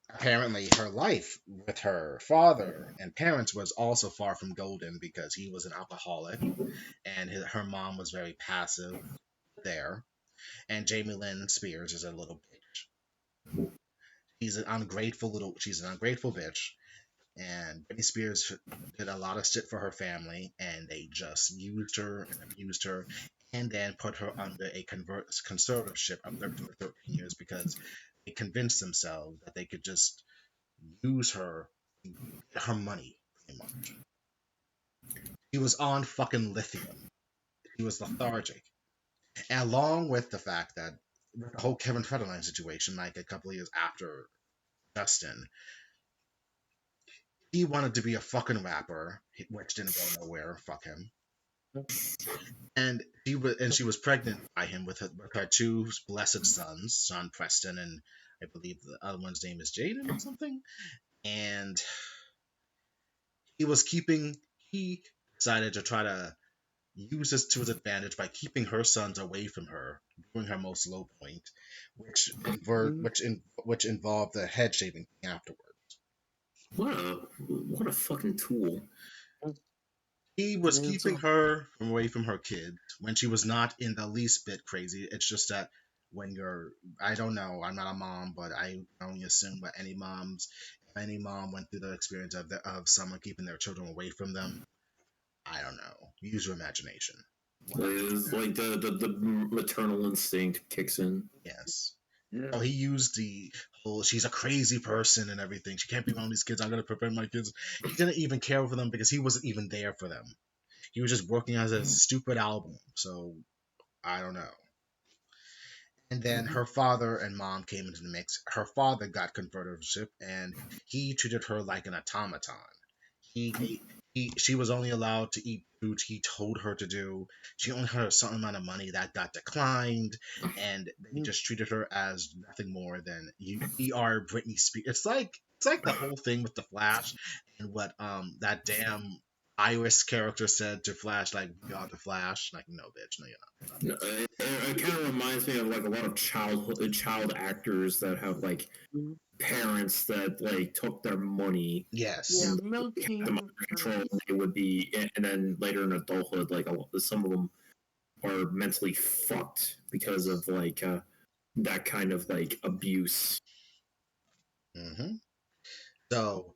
apparently, her life with her father and parents was also far from golden because he was an alcoholic, and her mom was very passive there. And Jamie Lynn Spears is a little bitch. She's an ungrateful bitch, and Britney Spears did a lot of shit for her family, and they just used her and abused her, and then put her under a conservatorship of 13 or 13 years because they convinced themselves that they could just use her, get her money, pretty much. She was on fucking lithium. She was lethargic. And along with the fact that with the whole Kevin Federline situation, like a couple of years after Justin, he wanted to be a fucking rapper, which didn't go nowhere. Fuck him. And she was pregnant by him with her two blessed sons, Sean Preston, and I believe the other one's name is Jaden or something. And he decided to try to use this to his advantage by keeping her sons away from her during her most low point, which involved the head shaving thing afterwards. What a fucking tool. He was Yeah, keeping so- her away from her kids when she was not in the least bit crazy. It's just that when you're, I don't know, I'm not a mom, but I only assume that any mom went through the experience of someone keeping their children away from them. I don't know. Use your imagination. It's like the maternal instinct kicks in. Yes. Yeah. Oh, he used the whole she's a crazy person and everything. She can't be around these kids. I'm gonna prevent my kids. He didn't even care for them because he wasn't even there for them. He was just working on a stupid album. So I don't know. And then her father and mom came into the mix. Her father got conservatorship, and he treated her like an automaton. She was only allowed to eat food he told her to do. She only had a certain amount of money that got declined, and they just treated her as nothing more than we are Britney Spears. It's like the whole thing with the Flash and what that damn Iris character said to Flash, like we are the Flash. Like no, bitch, no, you're not. No, it kind of reminds me of like a lot of child actors that have like Mhm. parents that like took their money Yes. Yeah, and milking. kept them under control. And they would be, and then later in adulthood, like some of them are mentally fucked because of like that kind of like abuse. hmm So,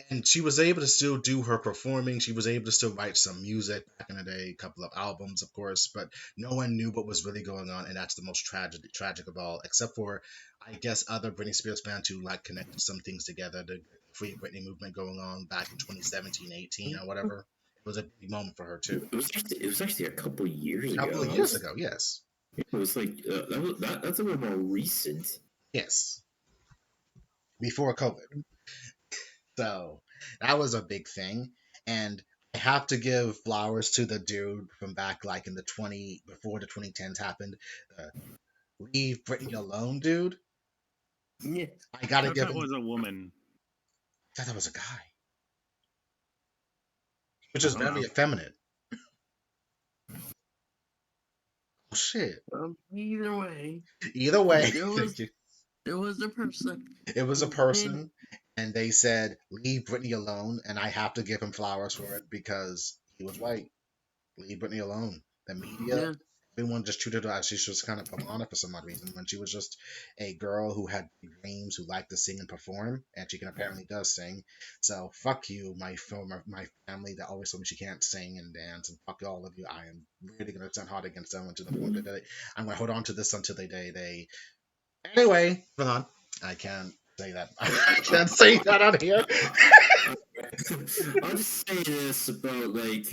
and she was able to still do her performing. She was able to still write some music back in the day, a couple of albums, of course, but no one knew what was really going on, and that's the most tragic of all, except for, I guess, other Britney Spears fans who like connected some things together. The Free Britney movement going on back in 2017, 18, or whatever. It was a big moment for her too. It was actually a couple years A ago. couple of years ago, yes, It was like that's a little more recent. yes, before COVID. So that was a big thing. And I have to give flowers to the dude from back like in the before the 2010s happened. Leave Britney alone, dude. Yeah. I gotta I thought give that him. was a woman. I thought that was a guy, which is Oh, very wow. effeminate. Oh shit. Either way, Either way, there was a person. it was a who did- person, and they said leave Britney alone, and I have to give him flowers for it because he was white. Leave Britney alone. The media, Yeah. everyone just treated her as she was kind of Pomona for some odd reason when she was just a girl who had dreams, who liked to sing and perform, and she can apparently does sing. So fuck you, my family that always told me she can't sing and dance, and fuck all of you. I am really gonna turn hard against them to the point that I'm gonna hold on to this until they. Anyway, hold on. I can't say that. I can't say that on here. I'll just say this about like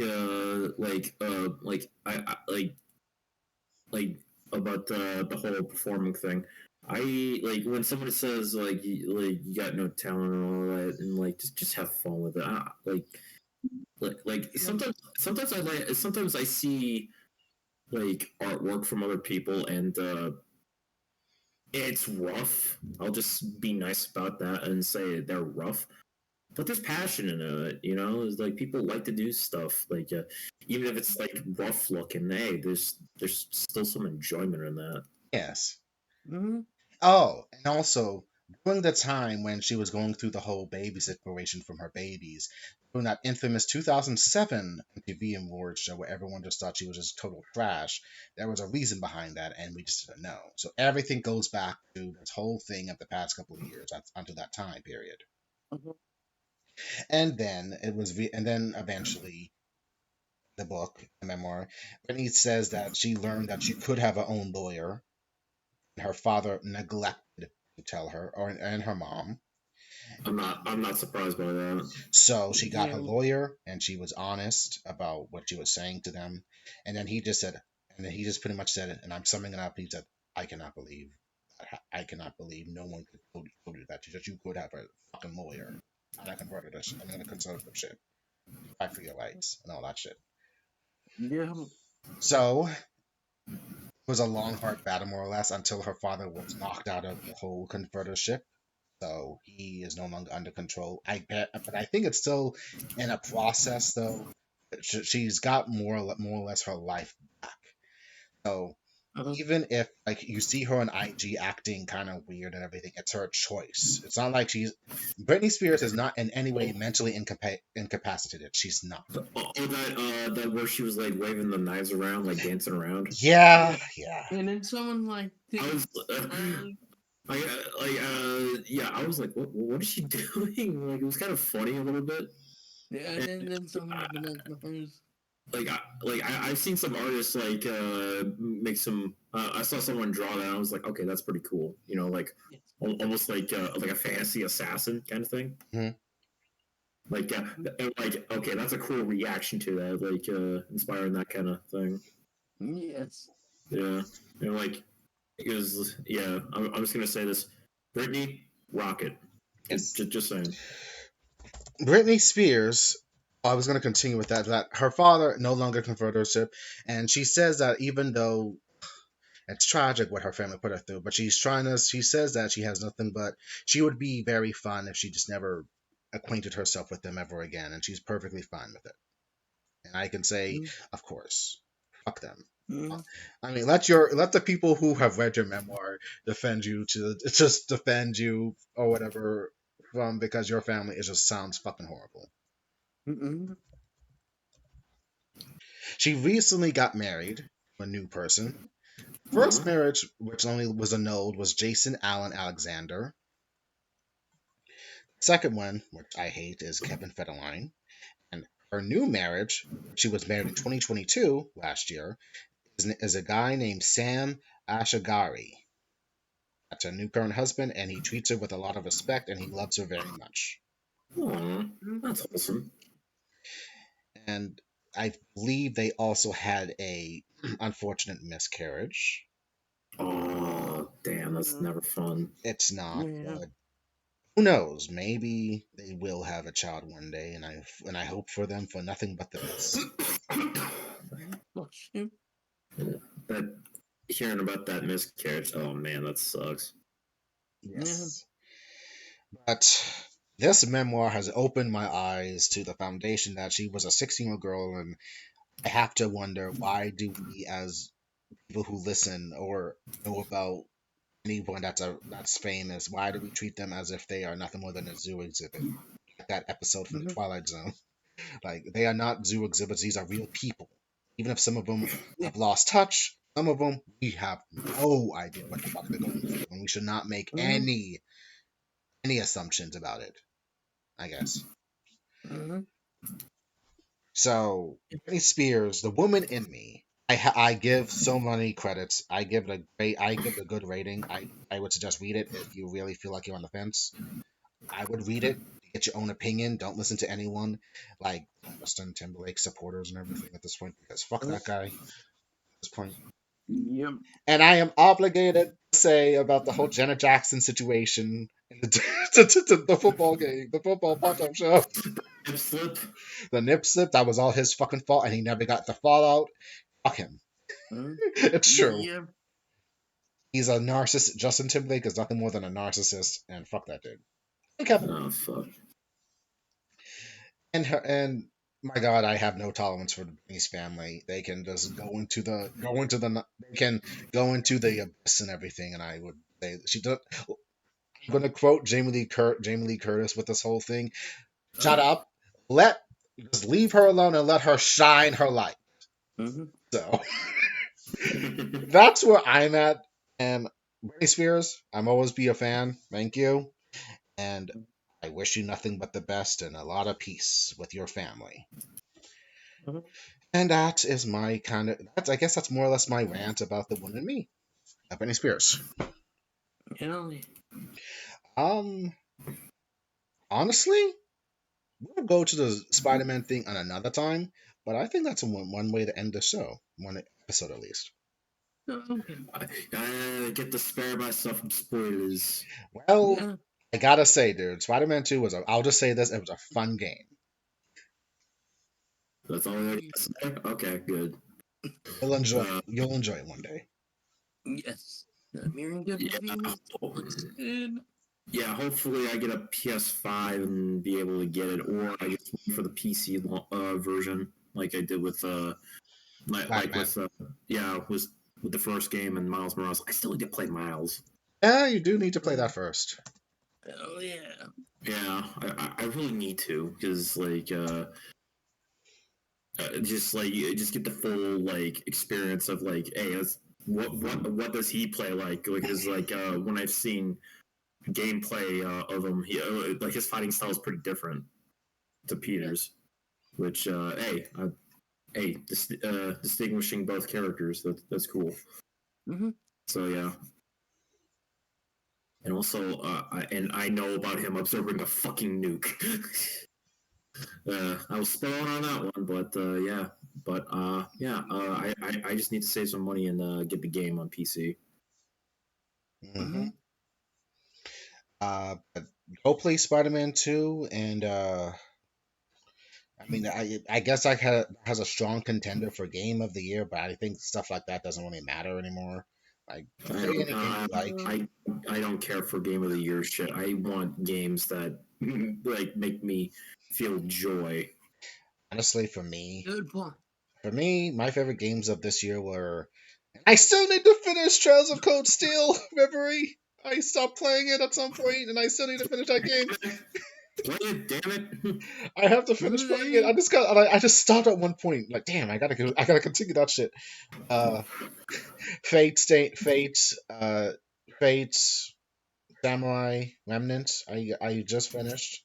about the whole performing thing. I like when somebody says like you got no talent and all that, and like just have fun with it. Like sometimes I see like artwork from other people, and it's rough. I'll just be nice about that and say they're rough. But there's passion in it, you know. It's like people like to do stuff, like even if it's like rough looking. Hey, there's still some enjoyment in that. Yes. Mm-hmm. Oh, and also during the time when she was going through the whole baby situation from her babies, during that infamous 2007 MTV Awards show where everyone just thought she was just total trash, there was a reason behind that, and we just didn't know. So everything goes back to this whole thing of the past couple of years until that time period. Mm-hmm. And then and then eventually the book, the memoir, Brittany says that she learned that she could have her own lawyer. Her father neglected to tell her, and her mom. I'm not surprised by that. So she got her Yeah. lawyer, and she was honest about what she was saying to them. And then he just said, and then he just pretty much said it. And I'm summing it up. He said, "I cannot believe, I cannot believe no one could told you that you could have a fucking lawyer and I converted us. I'm gonna conservatorship, fight for your rights, and all that shit." Yeah. So it was a long, hard battle, more or less, until her father was knocked out of the whole convertership. So he is no longer under control. I bet, but I think it's still in a process, though. She's got more or less her life back. So Uh-huh. even if like you see her on IG acting kind of weird and everything, it's her choice. It's not like Britney Spears is not in any way mentally incapacitated. She's not. Oh, that where she was like waving the knives around, like dancing around. Yeah. And then someone like I was yeah, I was like, what is she doing? Like, it was kind of funny a little bit. yeah, and then someone like the next hers. I've seen some artists like make some. I saw someone draw that. And I was like, okay, that's pretty cool. You know, like almost like a fantasy assassin kind of thing. Mhm. Like, okay, that's a cool reaction to that. Like, inspiring that kind of thing. Yes. Yeah, and like, because yeah, I'm just gonna say this, Britney, rocket. Yes. Just saying. Britney Spears, I was going to continue with that her father no longer convertership, and she says that even though it's tragic what her family put her through, but she says that she has nothing but, she would be very fine if she just never acquainted herself with them ever again, and she's perfectly fine with it. And I can say, of course, fuck them. I mean, let the people who have read your memoir defend you to just defend you or whatever from, because your family just sounds fucking horrible. Mm-mm. She recently got married to a new person. First marriage, which only was annulled, was Jason Allen Alexander. Second one, which I hate, is Kevin Federline. And her new marriage, she was married in 2022, last year, is a guy named Sam Ashagari. That's her new current husband, and he treats her with a lot of respect, and he loves her very much. Aw, that's awesome. And I believe they also had a unfortunate miscarriage. Oh, damn, that's never fun. It's not, Yeah. but who knows? Maybe they will have a child one day, and I hope for them for nothing but the best. Bless you. That hearing about that miscarriage, oh man, that sucks. Yes. But this memoir has opened my eyes to the foundation that she was a 16-year-old girl, and I have to wonder, why do we, as people who listen or know about anyone that's famous, why do we treat them as if they are nothing more than a zoo exhibit? Like that episode from the Twilight Zone. Like, they are not zoo exhibits, these are real people. Even if some of them have lost touch, some of them we have no idea what the fuck they're going through, and we should not make any assumptions about it, I guess. So, Britney Spears, the woman in me, I give so many credits. I give it a good rating. I would suggest read it if you really feel like you're on the fence. I would read it to get your own opinion. Don't listen to anyone like Justin Timberlake supporters and everything at this point, because fuck that guy at this point. Yep. And I am obligated to say about the whole Janet Jackson situation in the football game, the football part-time show. Nip slip. The nip slip, that was all his fucking fault, and he never got the fallout. Fuck him. It's true. Yep. He's a narcissist. Justin Timberlake is nothing more than a narcissist, and fuck that dude. And Kevin. Oh fuck. And my God, I have no tolerance for the Britney's family. They can just they can go into the abyss and everything, and I would say she does. I'm going to quote Jamie Lee Curtis with this whole thing. Shut up. Just leave her alone and let her shine her light. Mm-hmm. So that's where I'm at. And Britney Spears, I'm always be a fan. Thank you. And I wish you nothing but the best and a lot of peace with your family. Mm-hmm. And that is my I guess that's more or less my rant about the one and me. Britney Spears. Hell yeah. Honestly, we'll go to the Spider-Man thing on another time, but I think that's one way to end the show. One episode at least. Okay. I get to spare myself from spoilers. Well, Yeah. I gotta say, dude, Spider-Man 2 I'll just say this, it was a fun game. That's all I got to say? Okay, good. You'll enjoy it one day. Yes. Mirroring good Yeah. reviews. Looks good. Yeah, hopefully I get a PS5 and be able to get it, or I just wait for the PC version, like I did with with the first game and Miles Morales. I still need to play Miles. Yeah, you do need to play that first. Hell yeah. Yeah, I really need to, because you just get the full experience of hey, what does he play like? Because when I've seen gameplay of him, his fighting style is pretty different to Peter's, which distinguishing both characters, that's cool. Mm-hmm. So yeah. And also, I know about him observing a fucking nuke. I was spelling on that one, but I just need to save some money and get the game on PC. Mm-hmm. But go play Spider-Man 2, and I mean, I guess has a strong contender for Game of the Year, but I think stuff like that doesn't really matter anymore. Like, play any game you like. I don't care for Game of the Year shit. I want games that make me feel joy. Honestly, for me, Good point. my favorite games of this year were. I still need to finish Trails of Cold Steel Reverie. I stopped playing it at some point, and I still need to finish that game. Play it, damn it! I have to finish playing it. I just stopped at one point. Like, damn, I gotta continue that shit. Fate, Samurai Remnants. I just finished.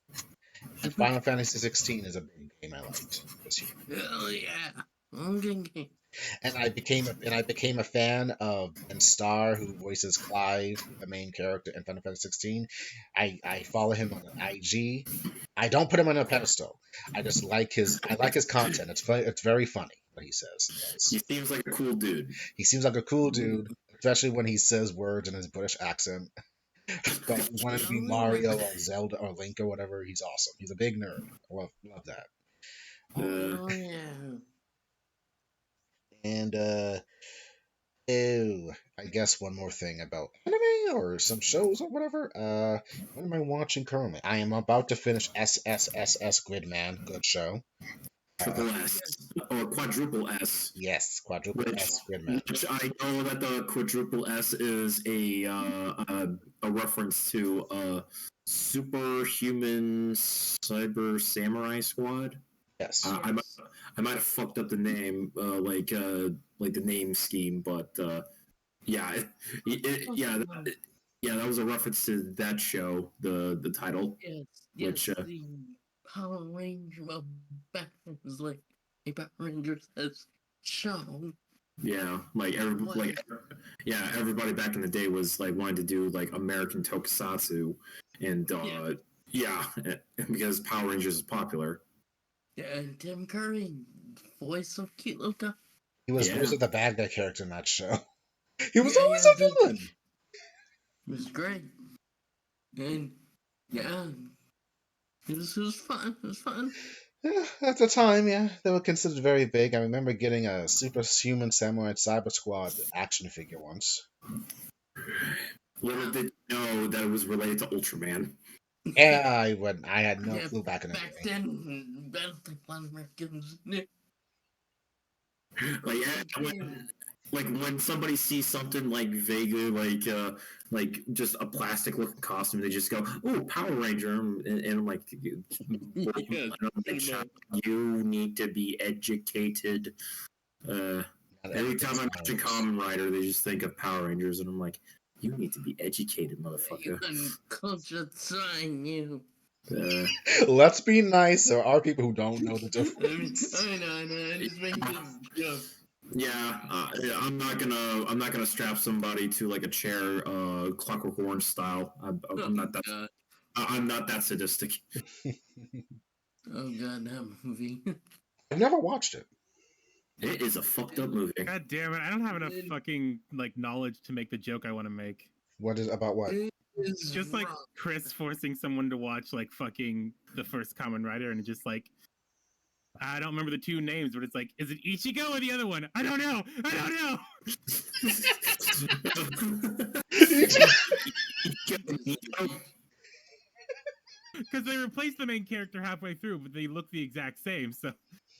And Final Fantasy 16 is a big game I liked this year. Hell yeah. Good game. And I became a fan of Ben Starr, who voices Clive, the main character in Final Fantasy 16. I follow him on IG. I don't put him on a pedestal. I just like his content. It's very funny what he says. He seems like a cool dude. He seems like a cool dude, especially when he says words in his British accent. But wanting to be Mario or Zelda or Link or whatever, he's awesome. He's a big nerd. I love that. Oh yeah. And I guess one more thing about anime or some shows or whatever. What am I watching currently? I am about to finish SSSS Gridman. Good show. Triple S or quadruple S. Yes, quadruple S Gridman. Which I know that the quadruple S is a reference to Superhuman Cyber Samurai Squad. Yes. I might have fucked up the name, like the name scheme, but that was a reference to that show, the title. Yes. Which, the Power Ranger back then was like a Power Rangers has shown. Yeah, everybody back in the day was wanting to do American Tokusatsu, and because Power Rangers is popular. Yeah, Tim Curry, voice of cute little guy. He was voice of the bad guy character in that show. He was always a villain. It was great. And it was fun. It was fun. Yeah, at the time, they were considered very big. I remember getting a Superhuman Samurai Cyber Squad action figure once. Little did you know that it was related to Ultraman. Yeah, I had no Yeah, clue back in the back day. then, I don't think Latin Americans knew. Like when somebody sees something like vaguely like just a plastic looking costume, they just go, "Oh, Power Ranger," and I'm like, Yeah, and I'm like, pretty "Child, much. you need to be educated." Uh, Not every everything's time I mention ours. Kamen Rider, they just think of Power Rangers, and I'm like, "You need to be educated, motherfucker." And culture sign you. Let's be nice. There are people who don't know the I mean, difference. I know, I just make a joke. Yeah, I'm not gonna strap somebody to like a chair, Clockwork Orange style. I'm not that God. I'm not that sadistic. Oh god, that movie. I've never watched it. It is a fucked up movie. God damn it! I don't have enough fucking like knowledge to make the joke I want to make. What is about what? It is Just like rough. Chris forcing someone to watch like fucking the first Kamen Rider, and just like I don't remember the two names, but it's like, is it Ichigo or the other one? I don't know. I don't know. Because they replaced the main character halfway through, but they look the exact same. So,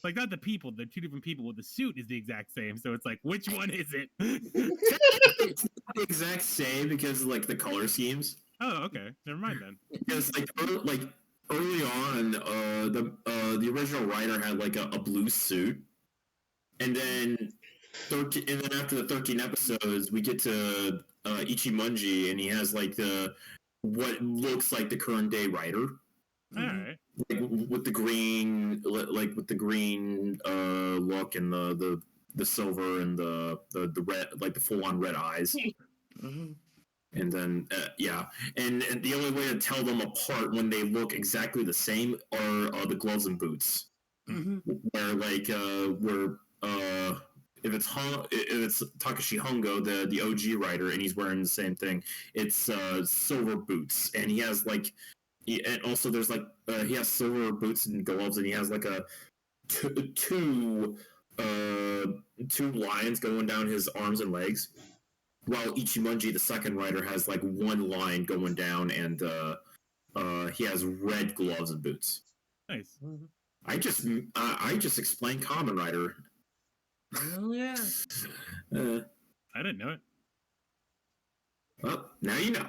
like, not the people; they're two different people. The suit is the exact same. So it's like, which one is it? It's not the exact same because like the color schemes. Oh, okay. Never mind then. Because like early on, the original writer had like a blue suit, and then after the 13 episodes, we get to Ichimonji, and he has like the what looks like the current day writer, All right. like with the green, look and the silver and the red, like the full on red eyes. Mhm. And then, and the only way to tell them apart when they look exactly the same are the gloves and boots. Mhm. Where if it's Takashi Hongo, the OG writer, and he's wearing the same thing, it's silver boots, and he has like, and also there's like he has silver boots and gloves, and he has like a two lines going down his arms and legs. While Ichimonji, the second writer, has like one line going down, and he has red gloves and boots. Nice. I just explained Kamen Rider. Oh yeah. I didn't know it. Well, now you know.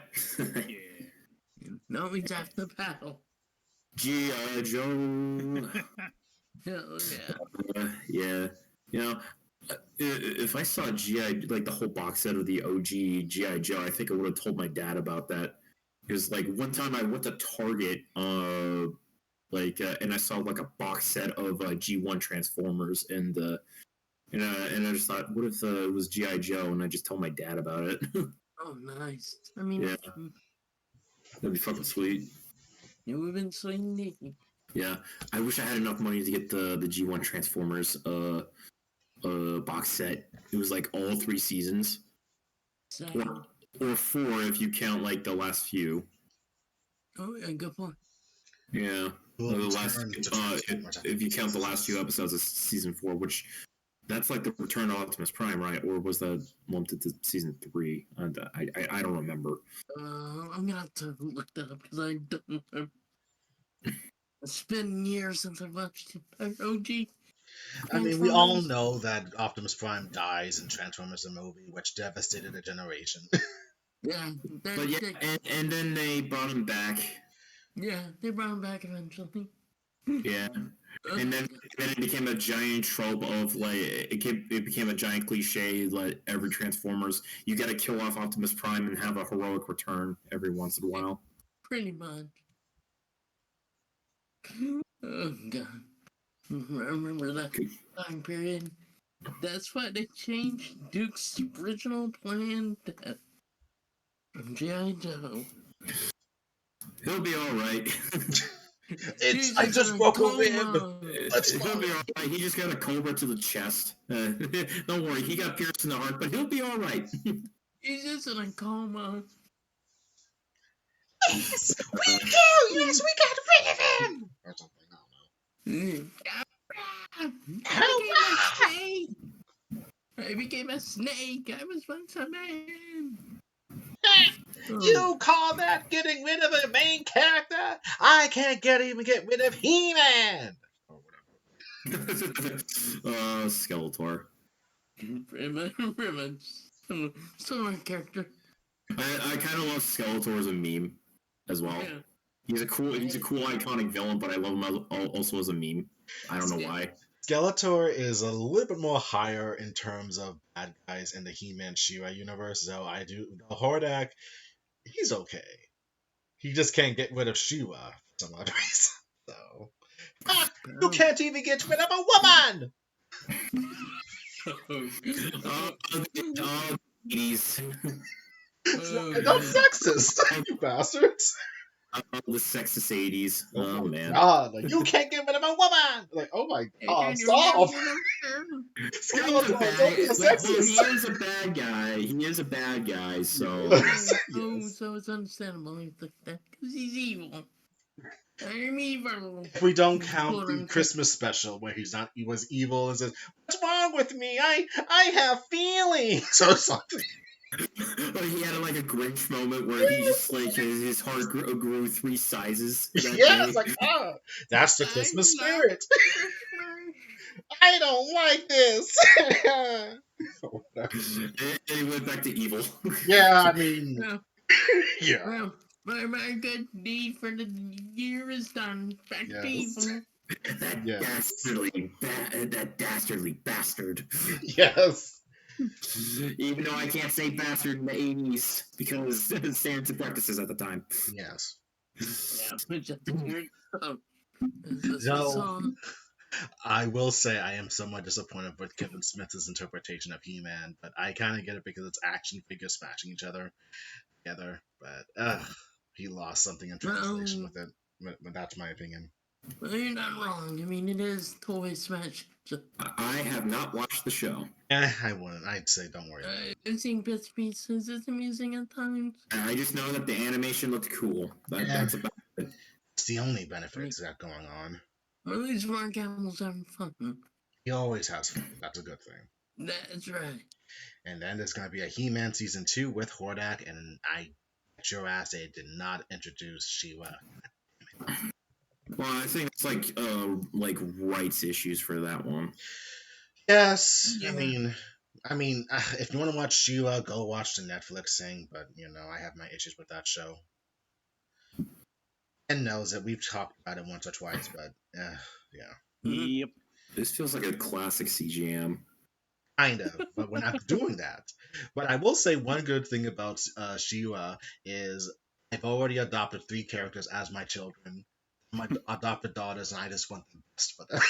Yeah. Now we have to battle. G.I. Joe. Hell yeah. Yeah. You know, if I saw G.I. like the whole box set of the OG G.I. Joe, I think I would have told my dad about that. Because like one time I went to Target, and I saw like a box set of G1 Transformers, and I just thought, what if it was G.I. Joe? And I just told my dad about it. Oh nice. I mean, Yeah. That'd be fucking sweet. it would have been so neat. Yeah, I wish I had enough money to get the G1 Transformers box set. It was like all 3 seasons, Same. or 4 if you count like the last few. Oh yeah, good point. Yeah, We'll the last return to Transformers. if you count the last few episodes of season 4, which that's like the return of Optimus Prime, right? Or was that lumped into season 3? I don't remember. I'm gonna have to look that up because I don't know. It's been years since I've watched OG. I mean, we all Transformers. know that Optimus Prime dies in Transformers the movie, which devastated a generation. Yeah, But yeah, and then they brought him back. yeah, they brought him back eventually. Yeah. And then it became a giant trope of like it became a giant cliche like every Transformers you got to kill off Optimus Prime and have a heroic return every once in a while. Pretty much. Oh god, I remember that time period. That's why they changed Duke's original plan from G.I. Joe. He'll be all right. I just broke a rib. He'll be all right. He just got a cobra to the chest. Don't worry, he got pierced in the heart, but he'll be all right. He's just in a coma. Yes, we got rid of him. Or something, I I became a snake. I was once a man. You call that getting rid of a main character? I can't even get rid of He-Man. Or whatever. Skeletor. Pretty still my character. I kind of love Skeletor as a meme as well. Yeah. He's a cool iconic villain, but I love him also as a meme. I don't know why. Skeletor is a little bit more higher in terms of bad guys in the He-Man She-Ra universe, though I do the Hordak, he's okay. He just can't get rid of She-Ra for some odd reason. So you can't even get rid of a woman! Ladies. That's sexist, you bastards. The sexist 80s. Oh, man. God, like, you can't get rid of a woman! Like, oh my god, stop! Skeletor, don't be a sexist! He is a bad guy. He is a bad guy, so... Yes. So it's understandable he's like that, because he's evil. I'm evil. If we don't count the Christmas special where he was evil and says, "What's wrong with me? I have feelings," or something. But he had like a Grinch moment where he just like his heart grew 3 sizes. Yeah, it's like, that's the Christmas spirit. I don't like this. And he went back to evil. Yeah, I mean, yeah. Well, my good deed for the year is done. Back to evil. That dastardly bastard. Yes. Even though I can't say bastard in the 80s because standards and practices at the time. Yes. So, I will say I am somewhat disappointed with Kevin Smith's interpretation of He-Man, but I kind of get it because it's action figures smashing each other together. But he lost something in translation with it. But that's my opinion. Well, you're not wrong. I mean, it is toy smash. I have not watched the show. I wouldn't. I'd say don't worry. I've seen bits and pieces. It's amusing at times. I just know that the animation looked cool. That's about it. It's the only benefit it's got going on. Well, at least Mark Hamill's having fun. He always has fun. That's a good thing. That's right. And then there's going to be a He-Man season 2 with Hordak, and I bet your ass they did not introduce She-Ra. Well, I think it's like rights issues for that one. Yes, Yeah. I mean, if you want to watch She-Ra, go watch the Netflix thing. But I have my issues with that show. And knows that we've talked about it once or twice, but yeah, Yep. This feels like a classic CJM. kind of. But we're not doing that. But I will say one good thing about She-Ra is I've already adopted 3 characters as my children. My adopted daughters, and I just want the best for them.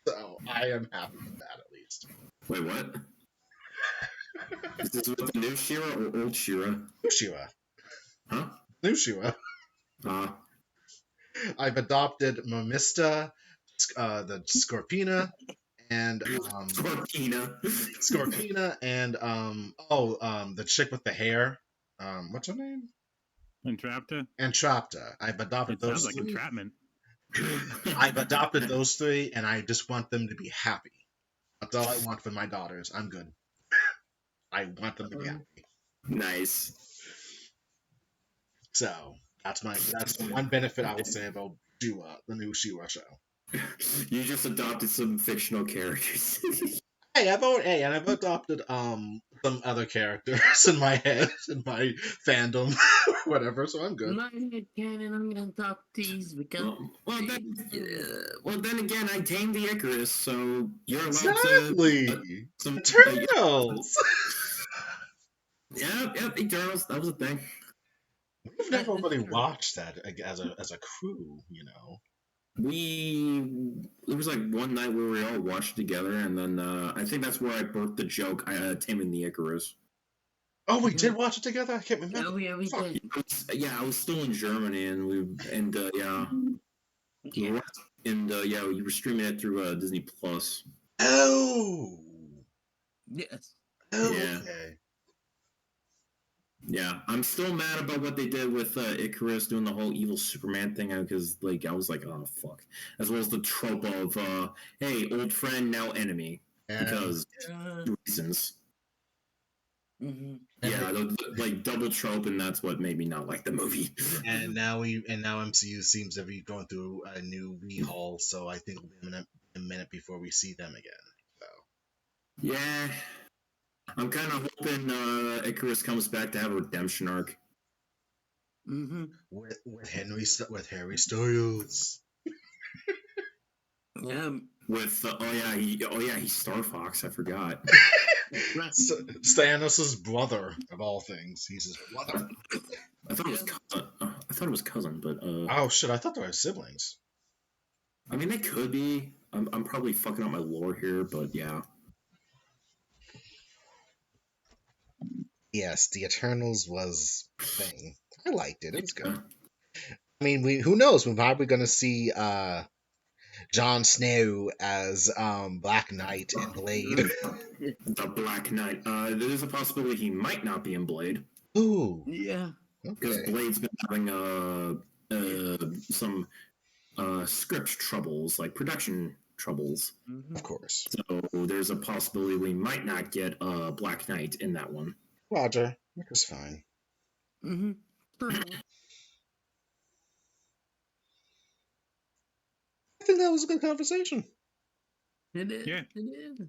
So I am happy with that, at least. Wait, what? Is this with the new She-Ra or old She-Ra? New She-Ra. Huh? New She-Ra. I've adopted Mamista, the Scorpina, and Scorpina, and the chick with the hair. What's her name? Entrapta? Entrapta. I've adopted It those. sounds like 3. entrapment. I've adopted those 3, and I just want them to be happy. That's all I want for my daughters. I'm good. I want them to be happy. Nice. So that's the one benefit I will say about She-Ra, the new She-Ra show. You just adopted some fictional characters. Hey, I've adopted some other characters in my head, in my fandom, whatever. So I'm good. My head canon, I'm gonna adopt these because. Well, then again, I tamed the Icarus, so you're allowed Exactly. to. Some Eternals. Yep, Eternals. That was a thing. We've never really watched that as a crew, There was like one night where we all watched together, and then I think that's where I birthed the joke. Taming the Icarus. Oh, we did watch it together. I can't remember. Oh, yeah, we did. I was still in Germany, and you were streaming it through Disney Plus. Oh. Yes. Oh. Yeah. Okay. Yeah, I'm still mad about what they did with Icarus doing the whole evil Superman thing because, I was like, oh fuck. As well as the trope of, hey, old friend now enemy because reasons. Mm-hmm. Yeah, like double trope, and that's what made me not like the movie. And now MCU seems to be going through a new rehaul, so I think it'll be a minute before we see them again. So Yeah, I'm kind of hoping Icarus comes back to have a redemption arc. Mm-hmm. with Harry Styles. Yeah. With he's Star Fox. I forgot. Right. Thanos' brother of all things. He's his brother. I thought it was cousin. I thought it was cousin, but Oh shit! I thought they were siblings. I mean they could be. I'm probably fucking up my lore here, but yeah. Yes, the Eternals was a thing. I liked it. It was good. Yeah. I mean, who knows? We're probably gonna see Jon Snow as Black Knight in Blade. The Black Knight. There's a possibility he might not be in Blade. Ooh, Yeah. Because okay. Blade's been having some script troubles, like production troubles. Mm-hmm. Of course. So there's a possibility we might not get Black Knight in that one. Roger, which was fine. Mm-hmm. I think that was a good conversation. It is. Yeah. It is.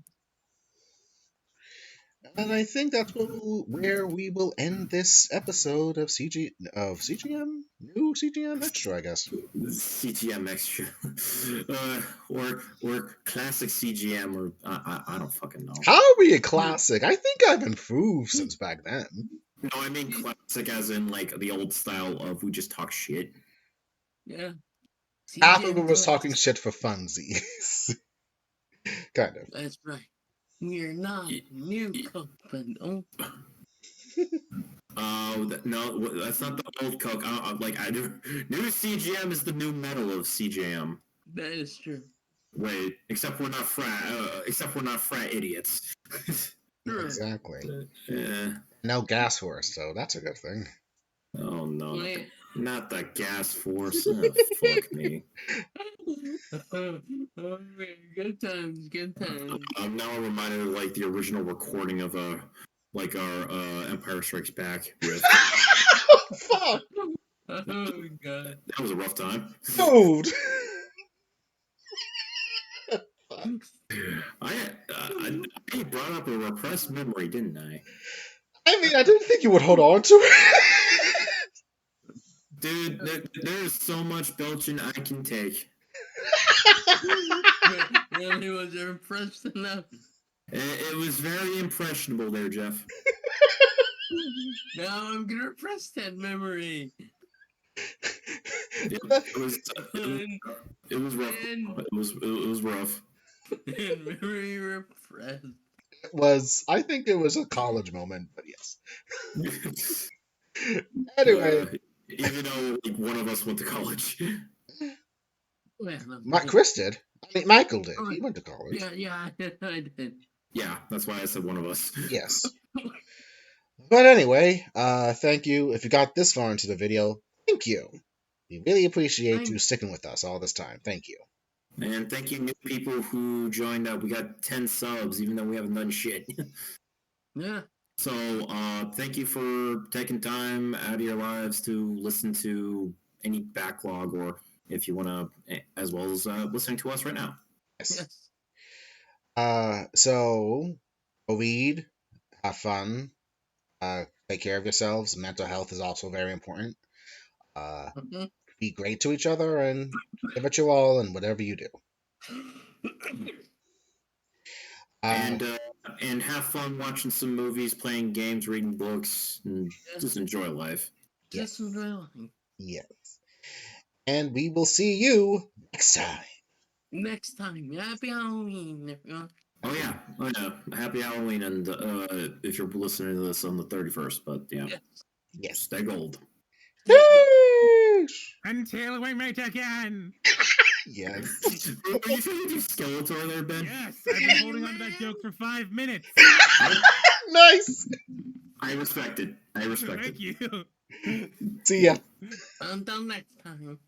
And I think that's where we will end this episode of CGM? New CGM Extra, I guess. CJM Extra, or classic CGM, or I don't fucking know. How are we a classic? I think I've improved since back then. No, I mean classic as in like the old style of we just talk shit. Yeah. Half of it CJM was talking Classic. shit for funsies. Kind of. That's right. We're not new Coke, but oh, No, that's not the old Coke. New CGM is the new metal of CJM. that is true. Wait, except we're not frat idiots. Sure. Exactly. Yeah. No gas force, so that's a good thing. Oh no, Yeah. not the gas force. Oh, fuck me. Oh, man. Good times, good times. I'm now reminded of like the original recording of our Empire Strikes Back riff. Fuck, Oh god. That was a rough time. dude. I brought up a repressed memory, didn't I? I mean, I didn't think you would hold on to it. Dude, there's so much belching I can take. Really was impressed enough. It was very impressionable there, Jeff. Now I'm gonna repress that memory. It was rough. It was rough. Memory repressed. I think it was a college moment, but yes. Anyway, Even though like, one of us went to college. Well, Chris did. I mean, Michael did. He went to college. yeah, I did. Yeah, that's why I said one of us. Yes. But anyway, thank you. If you got this far into the video, thank you. We really appreciate you sticking with us all this time. Thank you. And thank you, new people who joined up. We got 10 subs, even though we haven't done shit. Yeah. So, thank you for taking time out of your lives to listen to any backlog, or if you want to, as well as listening to us right now. Yes. Yes. So, go read, have fun, take care of yourselves. Mental health is also very important. Mhm. Be great to each other and give it your all in whatever you do. And have fun watching some movies, playing games, reading books, and just enjoy life. Just enjoy life. Yes. And we will see you next time. Next time, happy Halloween, everyone. Oh yeah. Happy Halloween, and if you're listening to this on the 31st, but yeah, Yes. stay gold. Until we meet again. Yes. Are you trying to do Skeletor there, Ben? Yes, I've been holding on to that joke for 5 minutes. Nice. I respect it. Thank you. See ya. Until next time.